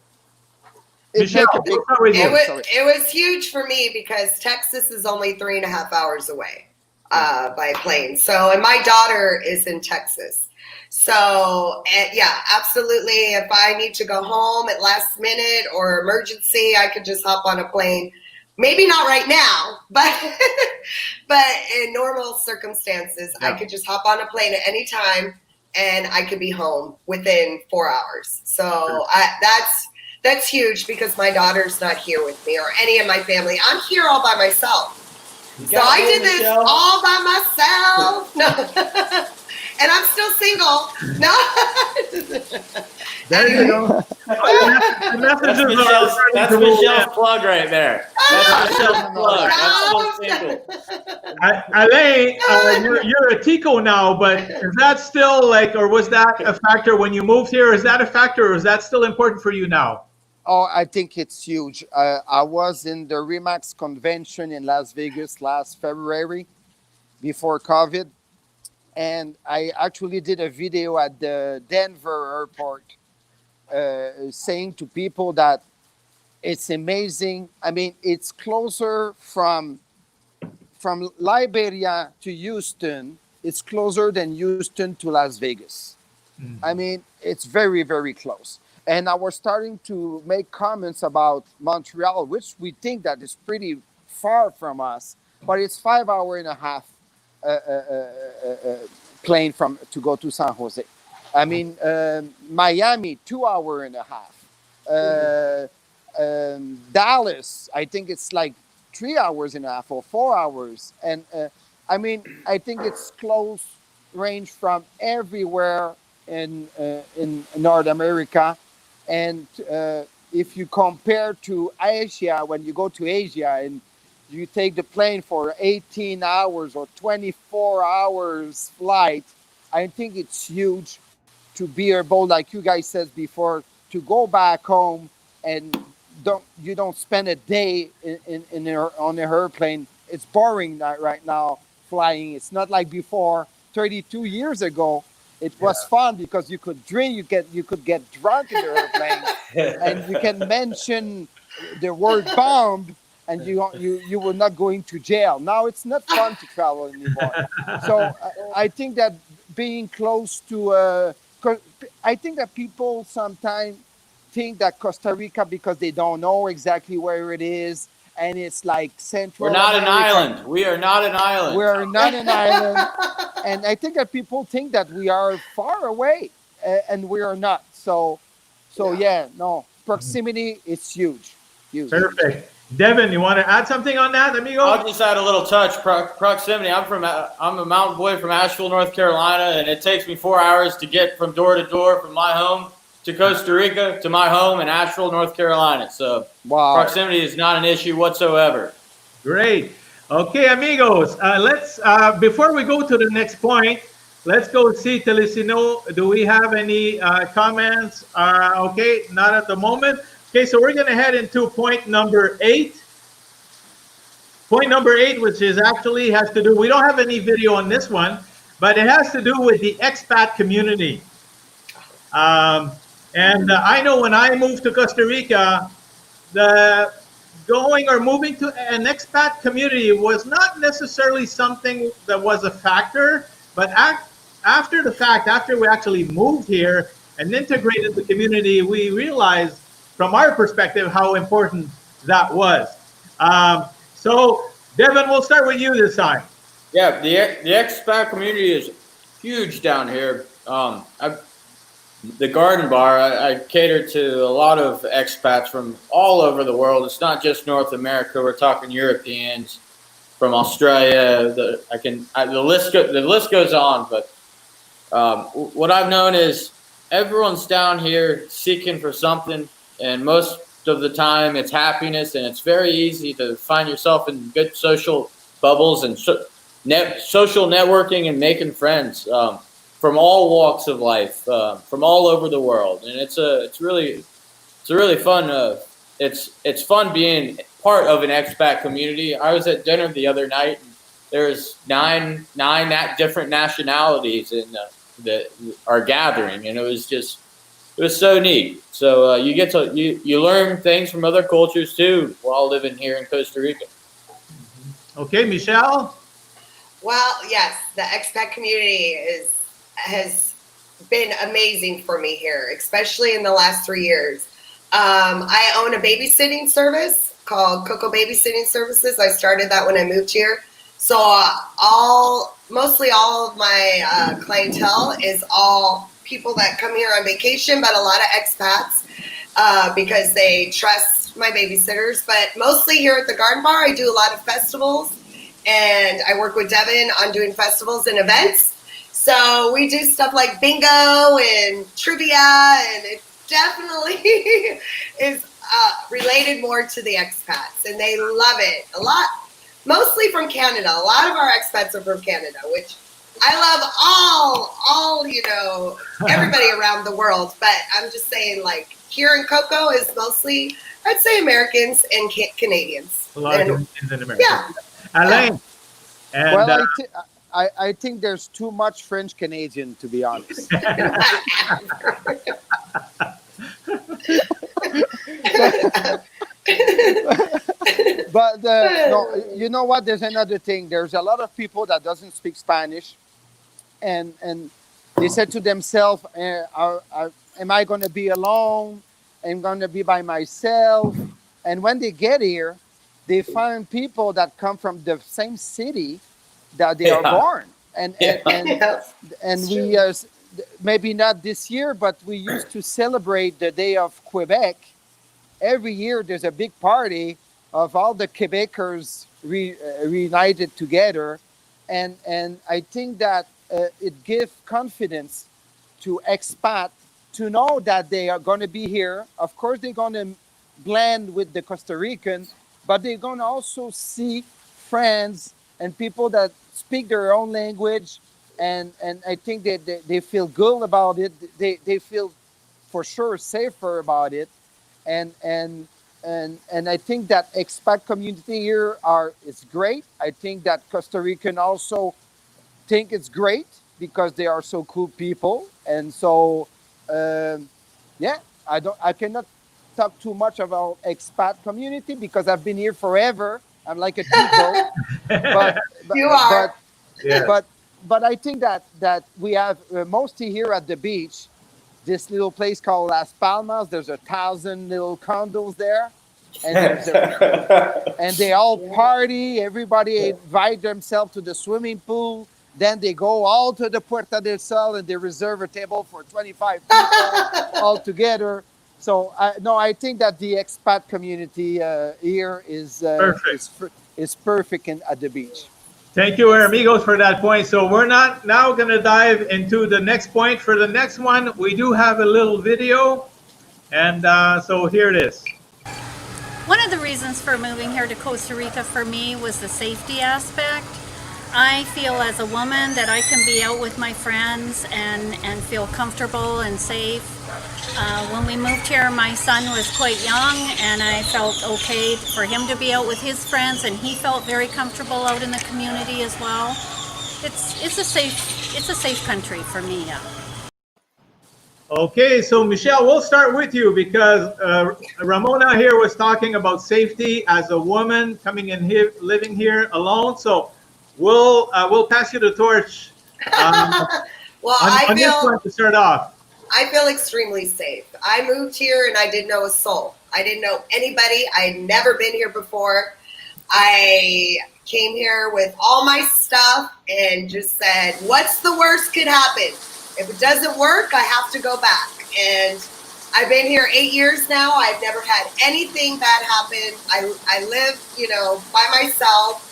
Michelle, we'll start with you. It was huge for me because Texas is only 3.5 hours away by plane. So, and my daughter is in Texas. So, yeah, absolutely. If I need to go home at last minute or emergency, I could just hop on a plane. Maybe not right now, but in normal circumstances, I could just hop on a plane at any time and I could be home within 4 hours. So that's huge because my daughter's not here with me or any of my family. I'm here all by myself. So I did this all by myself. No. And I'm still single. No. There you go. That's Michelle's plug right there. That's Michelle's plug. That's still single. Alain, you're a Tico now, but is that still like, or was that a factor when you moved here? Is that a factor, or is that still important for you now? Oh, I think it's huge. I was in the REMAX convention in Las Vegas last February before COVID. And I actually did a video at the Denver airport saying to people that it's amazing. I mean, it's closer from Liberia to Houston. It's closer than Houston to Las Vegas. Mm-hmm. I mean, it's very, very close. And I was starting to make comments about Montreal, which we think that is pretty far from us, but it's 5 hours and a half plane to go to San Jose. I mean, Miami, 2 hours and a half. Dallas, I think it's like 3 hours and a half or 4 hours. And I mean, I think it's close range from everywhere in North America. And if you compare to Asia, when you go to Asia and you take the plane for 18 hours or 24 hours flight, I think it's huge to be able, like you guys said before, to go back home and you don't spend a day on an airplane. It's boring right now flying. It's not like before. 32 years ago, it was fun because you could drink, you could get drunk in the airplane, and you can mention the word bomb, and you were not going to jail. Now it's not fun to travel anymore. So I think that being close to, I think that people sometimes think that Costa Rica, because they don't know exactly where it is, and it's like Central We're not America. an island. We are not an island. We are not an island. And I think that people think that we are far away, and we are not. So proximity is huge. Perfect. Devin, you want to add something on that, amigo? I'll just add a little touch. Proximity. I'm a mountain boy from Asheville, North Carolina, and it takes me 4 hours to get from door to door from my home to Costa Rica to my home in Asheville, North Carolina. So proximity is not an issue whatsoever. Great. Okay, amigos, let's before we go to the next point, let's go see Telecino. Do we have any comments? Okay, not at the moment. Okay, so we're going to head into point number 8. Point number 8, which is actually has to do, we don't have any video on this one, but it has to do with the expat community. And I know when I moved to Costa Rica, going or moving to an expat community was not necessarily something that was a factor, but after the fact, after we actually moved here and integrated the community, we realized from our perspective how important that was. So, Devin, we'll start with you this time. Yeah, the expat community is huge down here. The Garden Bar, I cater to a lot of expats from all over the world. It's not just North America. We're talking Europeans from Australia. The list goes on. But what I've known is everyone's down here seeking for something, and most of the time it's happiness. And it's very easy to find yourself in good social bubbles and social networking and making friends. From all walks of life, from all over the world, and it's really fun. It's fun being part of an expat community. I was at dinner the other night, there's nine different nationalities in our gathering, and it was so neat. So you learn things from other cultures too while living here in Costa Rica. Okay, Michelle. Well, yes, the expat community has been amazing for me here, especially in the last 3 years. I own a babysitting service called Coco Babysitting Services. I started that when I moved here. So mostly all of my clientele is all people that come here on vacation, but a lot of expats because they trust my babysitters. But mostly here at the Garden Bar, I do a lot of festivals, and I work with Devin on doing festivals and events. So we do stuff like bingo and trivia, and it definitely is related more to the expats, and they love it a lot. Mostly from Canada. A lot of our expats are from Canada, which I love everybody around the world. But I'm just saying, like, here in Coco is mostly, I'd say, Americans and Canadians. A lot of Canadians and Americans. Yeah. Alain. And, Well, I think there's too much French Canadian, to be honest. But no, you know what? There's another thing. There's a lot of people that doesn't speak Spanish, and they said to themselves, "Am I going to be alone? I'm going to be by myself." And when they get here, they find people that come from the same city that they are born, and we maybe not this year, but we used to celebrate the Day of Quebec. Every year, there's a big party of all the Quebecers reunited together, and I think that it gives confidence to expat to know that they are going to be here. Of course, they're going to blend with the Costa Rican, but they're going to also see friends and people that speak their own language, and I think that they feel good about it. They feel for sure safer about it, and I think that expat community here is great. I think that Costa Rican also think it's great because they are so cool people, and so I cannot talk too much about expat community because I've been here forever. I'm like a Tito, but you are. But I think that we have mostly here at the beach, this little place called Las Palmas. There's 1,000 little condos there, and they all party. Everybody invite themselves to the swimming pool. Then they go all to the Puerta del Sol and they reserve a table for 25 people all together. So I think that the expat community here is perfect at the beach. Thank you, amigos, for that point. So we're not now going to dive into the next point. For the next one, we do have a little video, and so here it is. One of the reasons for moving here to Costa Rica for me was the safety aspect. I feel as a woman that I can be out with my friends and feel comfortable and safe. When we moved here, my son was quite young, and I felt okay for him to be out with his friends, and he felt very comfortable out in the community as well. It's a safe country for me. Yeah. Okay, so Michelle, we'll start with you because Ramona here was talking about safety as a woman coming in here, living here alone. So we'll pass you the torch. Well, on this one to start off. I feel extremely safe. I moved here and I didn't know a soul. I didn't know anybody. I'd never been here before. I came here with all my stuff and just said, what's the worst could happen? If it doesn't work, I have to go back. And I've been here 8 years now. I've never had anything bad happen. I live, by myself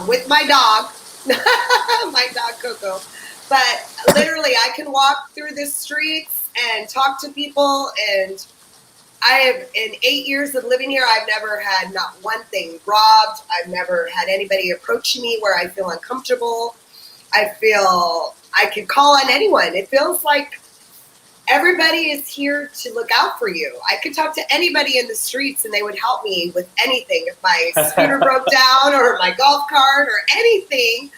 with my dog, my dog Coco. But literally, I can walk through the streets and talk to people. And in 8 years of living here, I've never had not one thing robbed. I've never had anybody approach me where I feel uncomfortable. I feel I could call on anyone. It feels like everybody is here to look out for you. I could talk to anybody in the streets and they would help me with anything. If my scooter broke down or my golf cart or anything,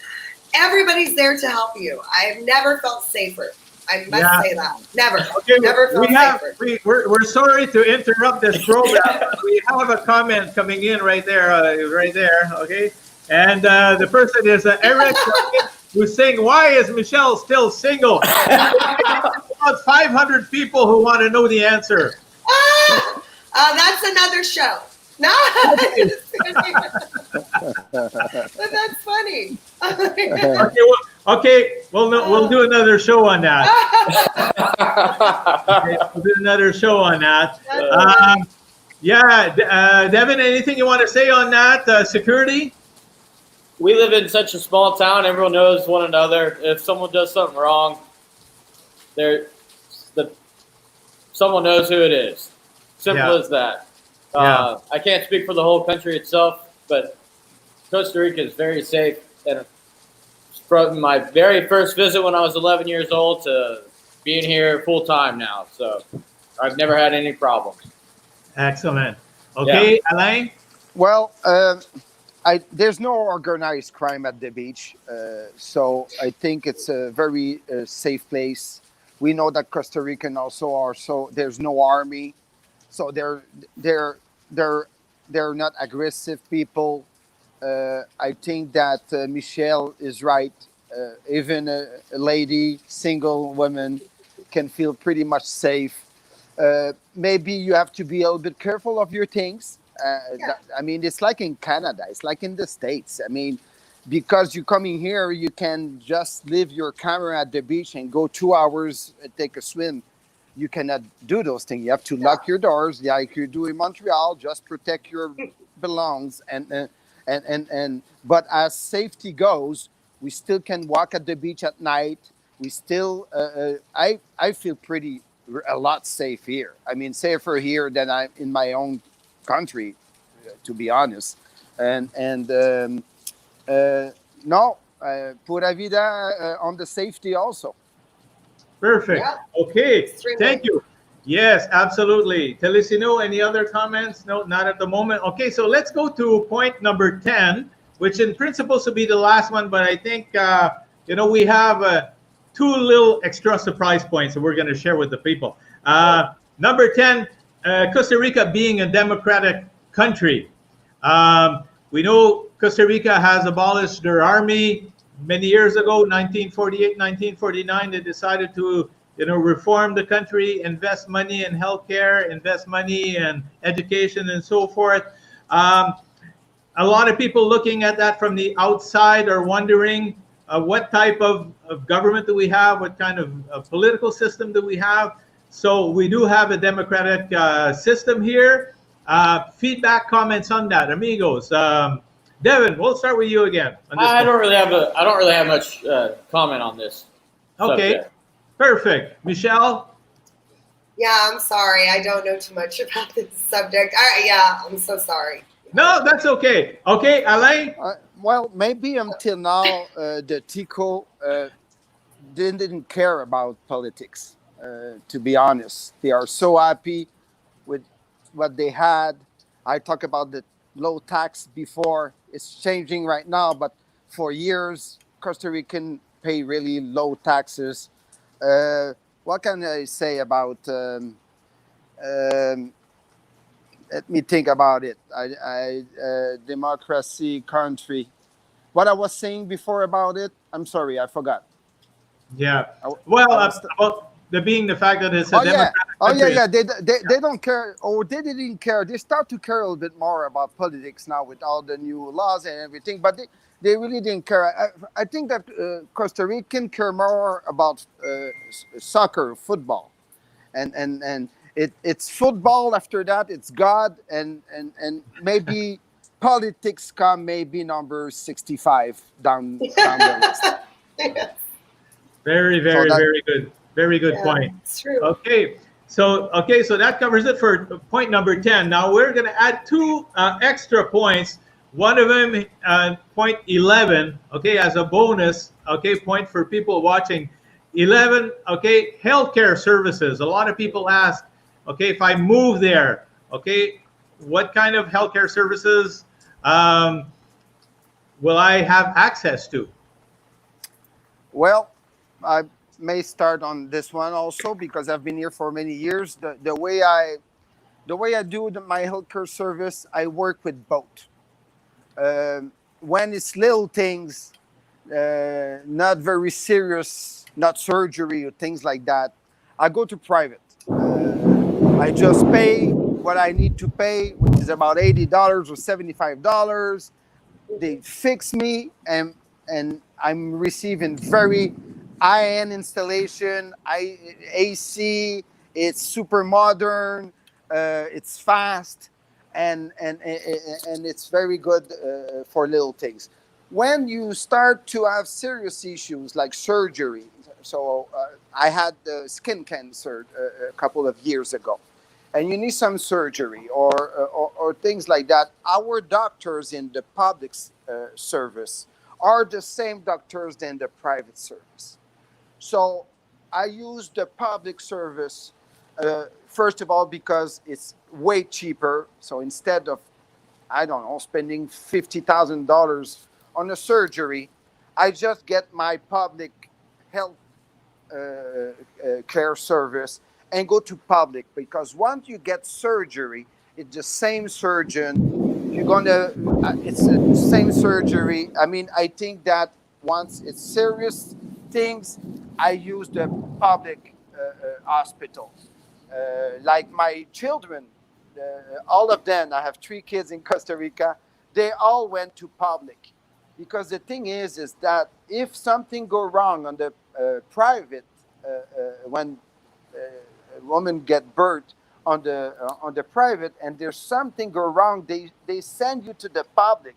everybody's there to help you. I've never felt safer. I must say that. Never. Okay, Never felt safer. We're sorry to interrupt this program. But we have a comment coming in right there. Okay. And the person is Eric, who's saying, why is Michelle still single? About 500 people who want to know the answer. That's another show. No, but that's funny. Okay, we'll do another show on that. Okay, we'll do another show on that. Devin, anything you want to say on that? Security? We live in such a small town. Everyone knows one another. If someone does something wrong, someone knows who it is. Simple as that. I can't speak for the whole country itself, but Costa Rica is very safe. And from my very first visit when I was 11 years old to being here full time now, so I've never had any problems. Excellent. Okay, Alain? Well, there's no organized crime at the beach, so I think it's a very safe place. We know that Costa Rican also are, so there's no army, so they're not aggressive people. I think that Michelle is right. Even a lady, single woman, can feel pretty much safe. Maybe you have to be a little bit careful of your things. I mean, it's like in Canada. It's like in the States. I mean, because you're coming here, you can just leave your camera at the beach and go 2 hours and take a swim. You cannot do those things. You have to lock your doors, like you do in Montreal. Just protect your belongings. But as safety goes, we still can walk at the beach at night. We still, I feel a lot safe here. I mean, safer here than I'm in my own country, to be honest. Pura Vida on the safety also. Perfect. Okay. Thank you. Yes, absolutely. Telecino, any other comments? No, not at the moment. Okay, so let's go to point number 10, which in principle should be the last one, but I think, we have 2 little extra surprise points that we're going to share with the people. Number 10, Costa Rica being a democratic country. We know Costa Rica has abolished their army many years ago, 1948, 1949. They decided to reform the country, invest money in healthcare, invest money in education, and so forth. A lot of people looking at that from the outside are wondering what type of government do we have? What kind of political system do we have? So we do have a democratic system here. Feedback, comments on that, amigos. Devin, we'll start with you again. I don't really have much comment on this. Okay, subject. Perfect. Michelle? Yeah, I'm sorry. I don't know too much about this subject. I'm so sorry. No, that's okay. Okay, Alain? Well, maybe until now, the Tico didn't care about politics, to be honest. They are so happy with what they had. I talked about the low tax before. It's changing right now, but for years, Costa Rican pay really low taxes. What can I say about... let me think about it. Democracy country. What I was saying before about it, I'm sorry, I forgot. Yeah. Well, about the fact that it's a democratic country. Yeah. They don't care, or they didn't care. They start to care a little bit more about politics now with all the new laws and everything, but they really didn't care. I think that Costa Rican care more about soccer, football, and it's football. After that, it's God, and maybe politics come maybe number 65 down the list. Very good. Very good point. It's true. Okay, so that covers it for point number 10. Now we're going to add 2 extra points. One of them, point 11. Okay, as a bonus. Okay, point for people watching. 11, okay, healthcare services. A lot of people ask, okay, if I move there, okay, what kind of healthcare services will I have access to? Well, I may start on this one also because I've been here for many years. The way I do my healthcare service, I work with both. When it's little things, not very serious, not surgery or things like that, I go to private. I just pay what I need to pay, which is about $80 or $75. They fix me, and I'm receiving very high-end installation, AC. It's super modern. It's fast, and it's very good for little things. When you start to have serious issues like surgery, so I had skin cancer a couple of years ago, and you need some surgery or things like that. Our doctors in the public service are the same doctors than the private service. So I use the public service, first of all, because it's way cheaper. So instead of, I don't know, spending $50,000 on a surgery, I just get my public health care service and go to public, because once you get surgery, it's the same surgeon. You're gonna, it's the same surgery. I mean, I think that once it's serious things, I use the public hospital. Like my children, all of them, I have 3 kids in Costa Rica, they all went to public. Because the thing is that if something go wrong on the private, when a woman get birth on the private, and there's something go wrong, they send you to the public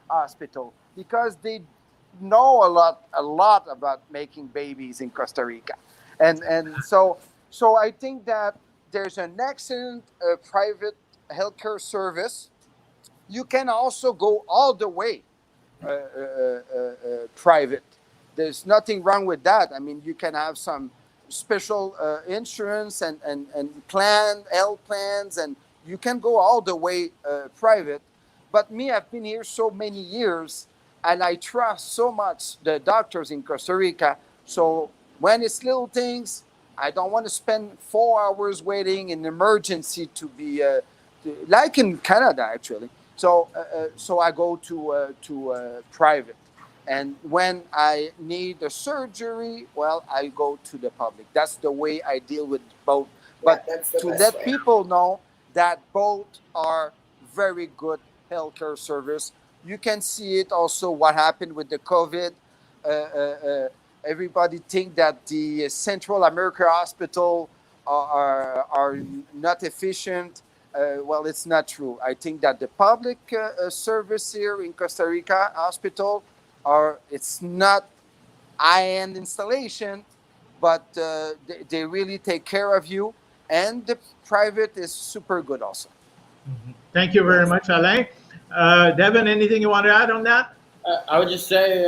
hospital because they know a lot about making babies in Costa Rica, and so I think that there's an excellent private healthcare service. You can also go all the way private. There's nothing wrong with that. I mean, you can have some special insurance and health plans, and you can go all the way private. But me, I've been here so many years, and I trust so much the doctors in Costa Rica. So when it's little things, I don't want to spend 4 hours waiting in emergency to be like in Canada actually. So I go to private. And when I need a surgery, well, I go to the public. That's the way I deal with both. But to let people know that both are very good healthcare service. You can see it also what happened with the COVID. Everybody think that the Central America hospital are not efficient. Well, it's not true. I think that the public service here in Costa Rica hospital it's not high-end installation, but they really take care of you. And the private is super good also. Thank you very much, Alain. Devin, anything you want to add on that? I would just say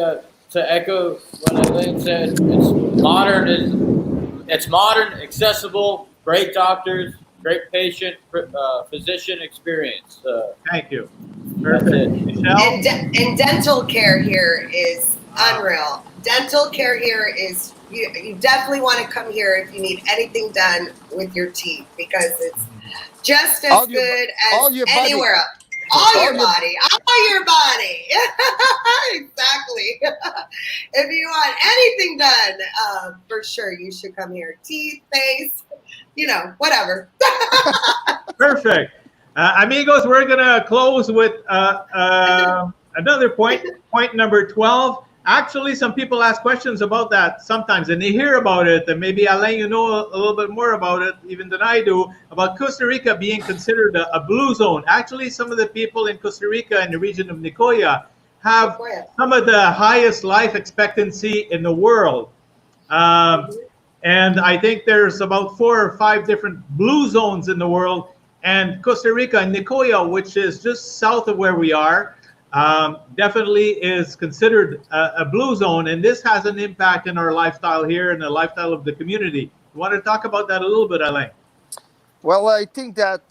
to echo what Alain said, it's modern, accessible, great doctors, great patient, physician experience. Thank you. Perfect. And dental care here is unreal. Dental care here is, you definitely want to come here if you need anything done with your teeth, because it's just as good as anywhere else. All your body. Exactly. If you want anything done, for sure, you should come here. Teeth, face, whatever. Perfect. Amigos, we're going to close with another point, point number 12. Actually, some people ask questions about that sometimes, and they hear about it, and maybe, Alain, you know a little bit more about it even than I do, about Costa Rica being considered a blue zone. Actually, some of the people in Costa Rica in the region of Nicoya have some of the highest life expectancy in the world. And I think there's about 4 or 5 different blue zones in the world. And Costa Rica and Nicoya, which is just south of where we are, definitely is considered a blue zone, and this has an impact in our lifestyle here and the lifestyle of the community. You want to talk about that a little bit, Alain? Well, I think that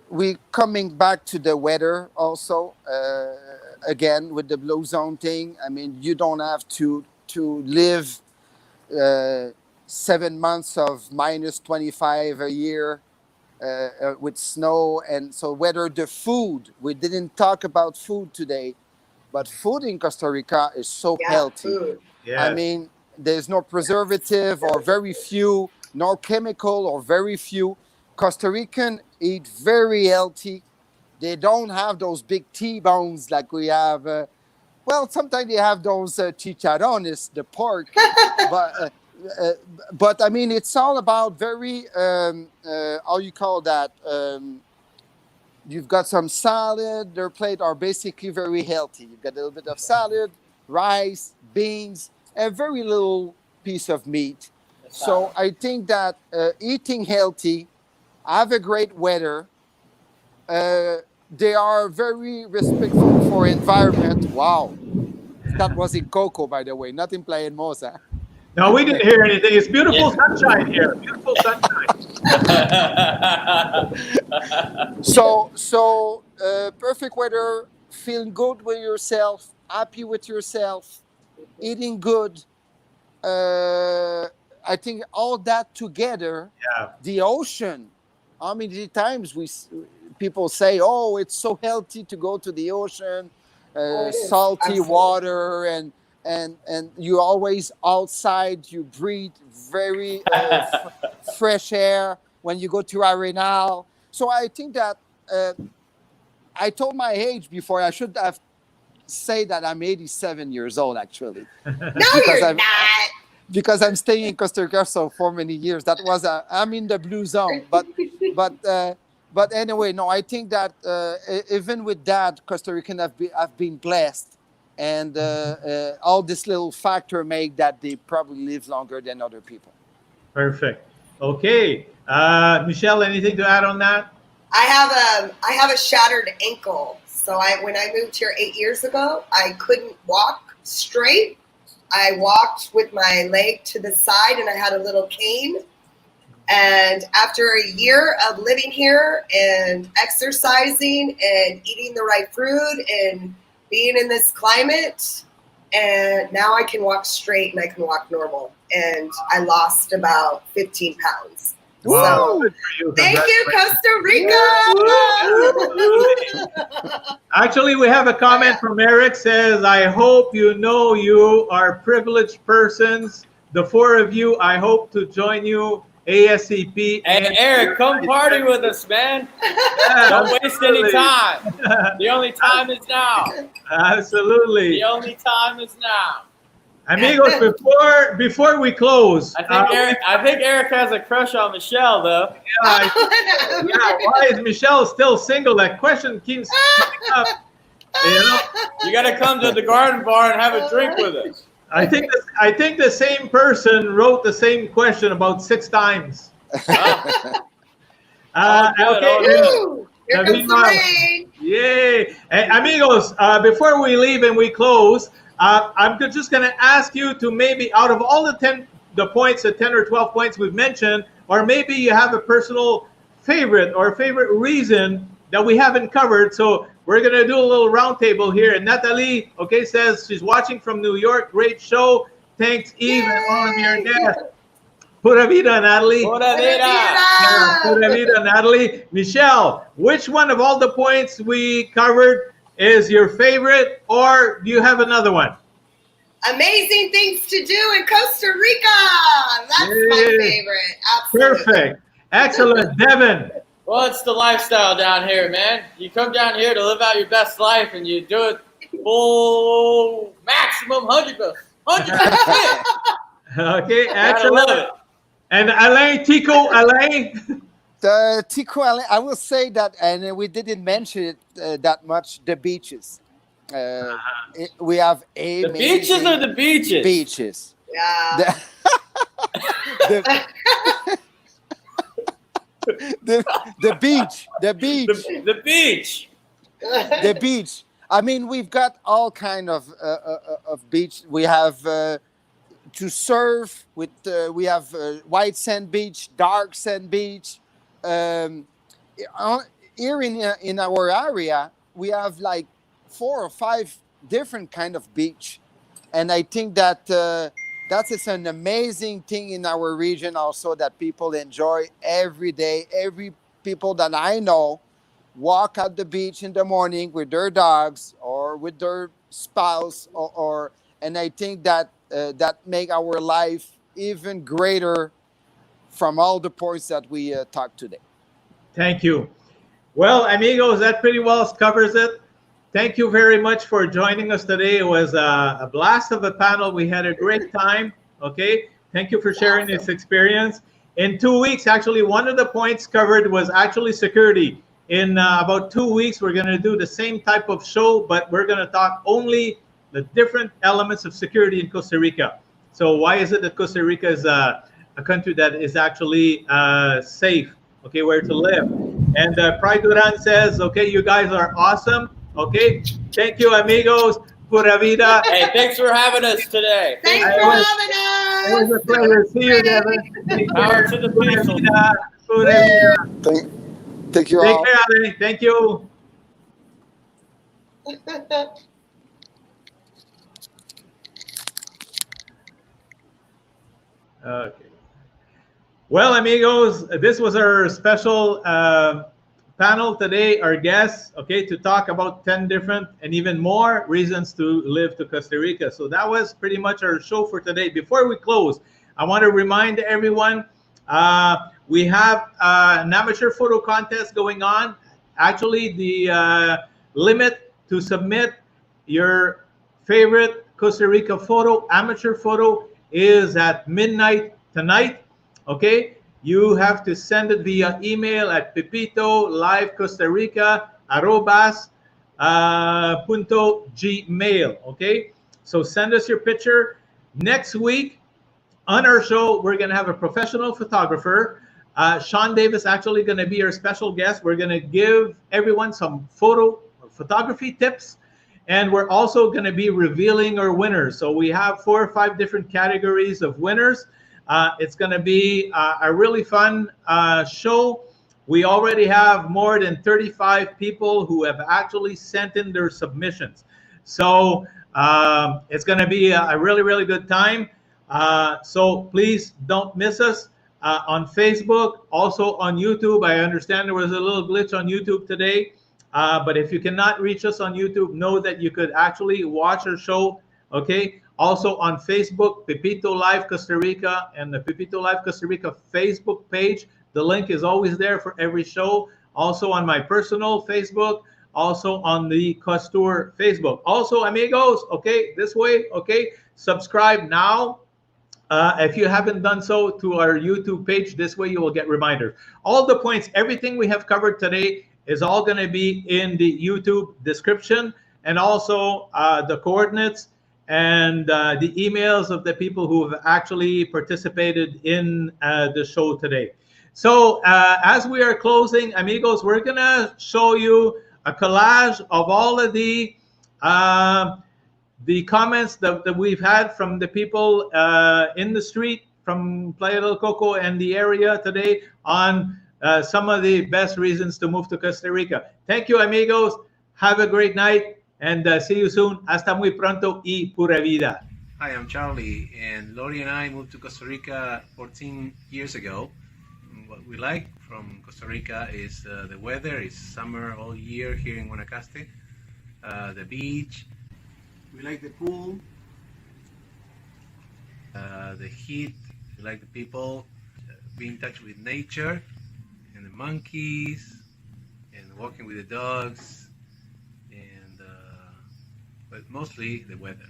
we coming back to the weather also. Again, with the blue zone thing, I mean, you don't have to live 7 months of minus 25 a year with snow. And so whether the food, we didn't talk about food today, but food in Costa Rica is so healthy. Food. Yes. I mean, there's no preservative or very few, no chemical or very few. Costa Rican eat very healthy. They don't have those big T-bones like we have. Well, sometimes they have those chicharrones, the pork, but I mean, it's all about very how you call that? You've got some salad. Their plate are basically very healthy. You've got a little bit of salad, rice, beans, a very little piece of meat. So I think that eating healthy, have a great weather. They are very respectful for environment. Wow. That was in Coco, by the way, not in Playa Hermosa. No, we didn't hear anything. It's beautiful sunshine here. Beautiful sunshine. So perfect weather, feeling good with yourself, happy with yourself, eating good. I think all that together, the ocean. How many times people say, "Oh, it's so healthy to go to the ocean, salty water, and you always outside. You breathe very fresh air when you go to Arenal." So I think that I told my age before. I should have said that I'm 87 years old actually. No, you're not. Because I'm staying in Costa Rica for many years. That was I'm in the blue zone, but anyway, no. I think that even with that, Costa Rican have been blessed, and all this little factor make that they probably live longer than other people. Perfect. Okay, Michelle, anything to add on that? I have a shattered ankle. So when I moved here 8 years ago, I couldn't walk straight. I walked with my leg to the side, and I had a little cane. And after a year of living here and exercising and eating the right food and being in this climate, and now I can walk straight and I can walk normal. And I lost about 15 pounds. Wow. So, thank you, Costa Rica. Actually, we have a comment from Eric. Says, "I hope you know you are privileged persons. The four of you, I hope to join you ASCP." And Eric, come party with us, man. Don't waste any time. The only time is now. Absolutely. The only time is now. Amigos, before we close, I think Eric has a crush on Michelle, though. Why is Michelle still single? That question keeps coming up. You got to come to the Garden Bar and have a drink with us. I think the same person wrote the same question about 6 times. Here comes the rain. Yay. Hey, amigos, before we leave and we close, I'm just going to ask you to maybe, out of all the 10 or 12 points we've mentioned, or maybe you have a personal favorite or favorite reason that we haven't covered. So we're going to do a little roundtable here. And Natalie, says she's watching from New York. Great show. Thanks, Eve, and all of your guests. Pura Vida, Natalie. Pura Vida. Pura Vida, Natalie. Michelle, which one of all the points we covered is your favorite, or do you have another one? Amazing things to do in Costa Rica. That's my favorite. Absolutely. Perfect. Excellent. Devin. Well, it's the lifestyle down here, man. You come down here to live out your best life, and you do it full maximum 100%. Okay, excellent. And Alain, Alain? Tico, I will say that, and we didn't mention it that much, the beaches. We have the beaches or the beaches? Beaches. Yeah. The beach. The beach. The beach. I mean, we've got all kind of beach. We have to surf with. We have white sand beach, dark sand beach. Um, Here in our area, we have like 4 or 5 different kind of beach, and I think that that is an amazing thing in our region also that people enjoy every day. Every people that I know walk at the beach in the morning with their dogs or with their spouse, or and I think that that make our life even greater from all the points that we talked today. Thank you. Well, amigos, that pretty well covers it. Thank you very much for joining us today. It was a blast of a panel. We had a great time. Okay. Thank you for sharing this experience. In 2 weeks, actually, one of the points covered was actually security. In about 2 weeks, we're going to do the same type of show, but we're going to talk only the different elements of security in Costa Rica. So why is it that Costa Rica is a country that is actually safe? Okay, where to live. And Pride Duran says, okay, you guys are awesome. Okay, thank you, amigos. Pura Vida. Hey, thanks for having us today. Thanks for having us. It was a pleasure. See you, Devin. Power to the Pura people. Vida. Pura Vida. Thank you Take all. care, Ale. Thank you. Okay. Well, amigos, this was our special panel today. Our guests, okay, to talk about 10 different and even more reasons to live to Costa Rica. So that was pretty much our show for today. Before we close, I want to remind everyone we have an amateur photo contest going on. Actually, the limit to submit your favorite Costa Rica photo, amateur photo, is at midnight tonight. Okay, you have to send it via email at pepito.livecostarica@punto.gmail. Okay, so send us your picture. Next week on our show, we're going to have a professional photographer. Sean Davis actually going to be our special guest. We're going to give everyone some photography tips. And we're also going to be revealing our winners. So we have 4 or 5 different categories of winners. It's going to be a really fun show. We already have more than 35 people who have actually sent in their submissions. So it's going to be a really, really good time. So please don't miss us on Facebook, also on YouTube. I understand there was a little glitch on YouTube today. But if you cannot reach us on YouTube, know that you could actually watch our show, okay? Also on Facebook, Pepito Live Costa Rica, and the Pepito Live Costa Rica Facebook page. The link is always there for every show. Also on my personal Facebook, also on the Costur Facebook. Also, amigos, okay, this way, okay? Subscribe now. If you haven't done so, to our YouTube page. This way you will get reminders. All the points, everything we have covered today is all going to be in the YouTube description, and also the coordinates and the emails of the people who have actually participated in the show today. So as we are closing, amigos, we're going to show you a collage of all of the comments that we've had from the people in the street from Playa del Coco and the area today on some of the best reasons to move to Costa Rica. Thank you, amigos. Have a great night, and see you soon. Hasta muy pronto y pura vida. Hi, I'm Charlie, and Lori and I moved to Costa Rica 14 years ago. What we like from Costa Rica is the weather. It's summer all year here in Guanacaste. The beach. We like the pool. The heat. We like the people. Be in touch with nature. And the monkeys, and walking with the dogs, and but mostly the weather.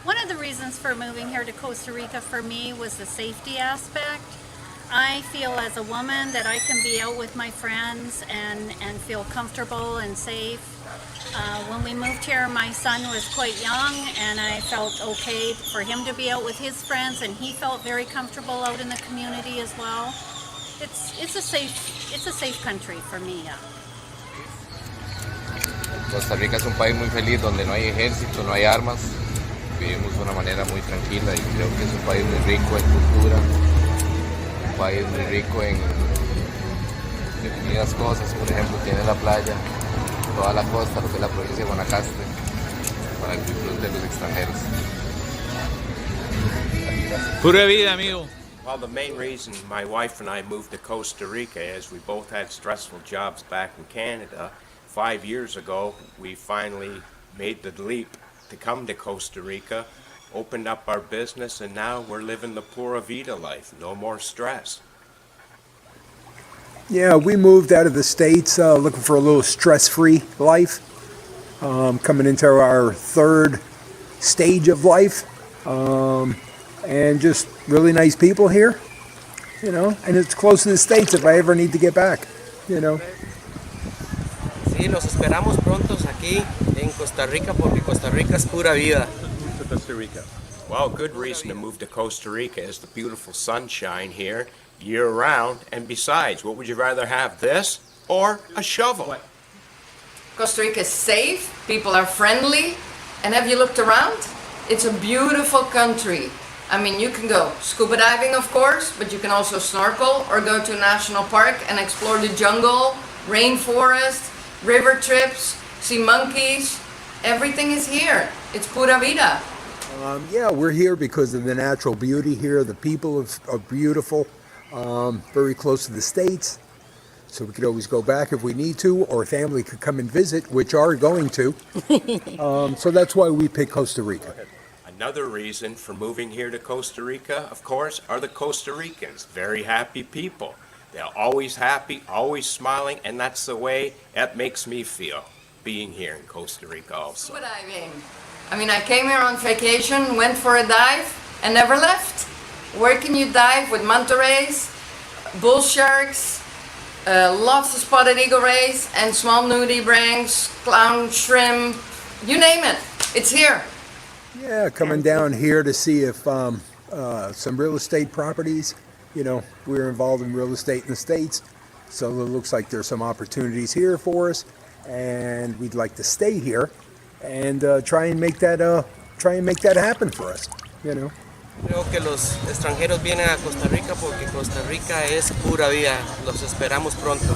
One of the reasons for moving here to Costa Rica for me was the safety aspect. I feel as a woman that I can be out with my friends and feel comfortable and safe. When we moved here, my son was quite young, and I felt okay for him to be out with his friends, and he felt very comfortable out in the community as well. It's a safe country for me. Yeah. Costa Rica es un país muy feliz donde no hay ejército, no hay armas. Vivimos de una manera muy tranquila y creo que es un país muy rico en cultura, un país muy rico en infinitas cosas. Por ejemplo, tiene la playa, toda la costa, lo que es la provincia de Guanacaste, para el disfrute de los extranjeros. Pura vida, amigo. Well, the main reason my wife and I moved to Costa Rica is we both had stressful jobs back in Canada. 5 years ago, we finally made the leap to come to Costa Rica, opened up our business, and now we're living the Pura Vida life. No more stress. Yeah, we moved out of the States looking for a little stress-free life. Coming into our third stage of life. And just really nice people here, you know, and it's close to the States if I ever need to get back, you know. Sí, los esperamos prontos aquí en Costa Rica porque Costa Rica es pura vida. Costa Rica. Well, good reason to move to Costa Rica is the beautiful sunshine here year-round. And besides, what would you rather have, this or a shovel? What? Costa Rica is safe, people are friendly, and have you looked around? It's a beautiful country. I mean, you can go scuba diving, of course, but you can also snorkel or go to a national park and explore the jungle, rainforest, river trips, see monkeys. Everything is here. It's pura vida. Yeah, we're here because of the natural beauty here. The people are beautiful, very close to the States. So we could always go back if we need to, or family could come and visit, which are going to. So that's why we picked Costa Rica. Another reason for moving here to Costa Rica, of course, are the Costa Ricans. Very happy people. They're always happy, always smiling, and that's the way that makes me feel, being here in Costa Rica also. Scuba diving. I mean, I came here on vacation, went for a dive, and never left. Where can you dive with manta rays, bull sharks, lots of spotted eagle rays, and small nudibranchs, clown shrimp, you name it. It's here. Yeah, coming down here to see if some real estate properties, you know, we're involved in real estate in the States, so it looks like there's some opportunities here for us, and we'd like to stay here and try and make that happen for us, you know. Creo que los extranjeros vienen a Costa Rica porque Costa Rica es pura vida. Los esperamos pronto.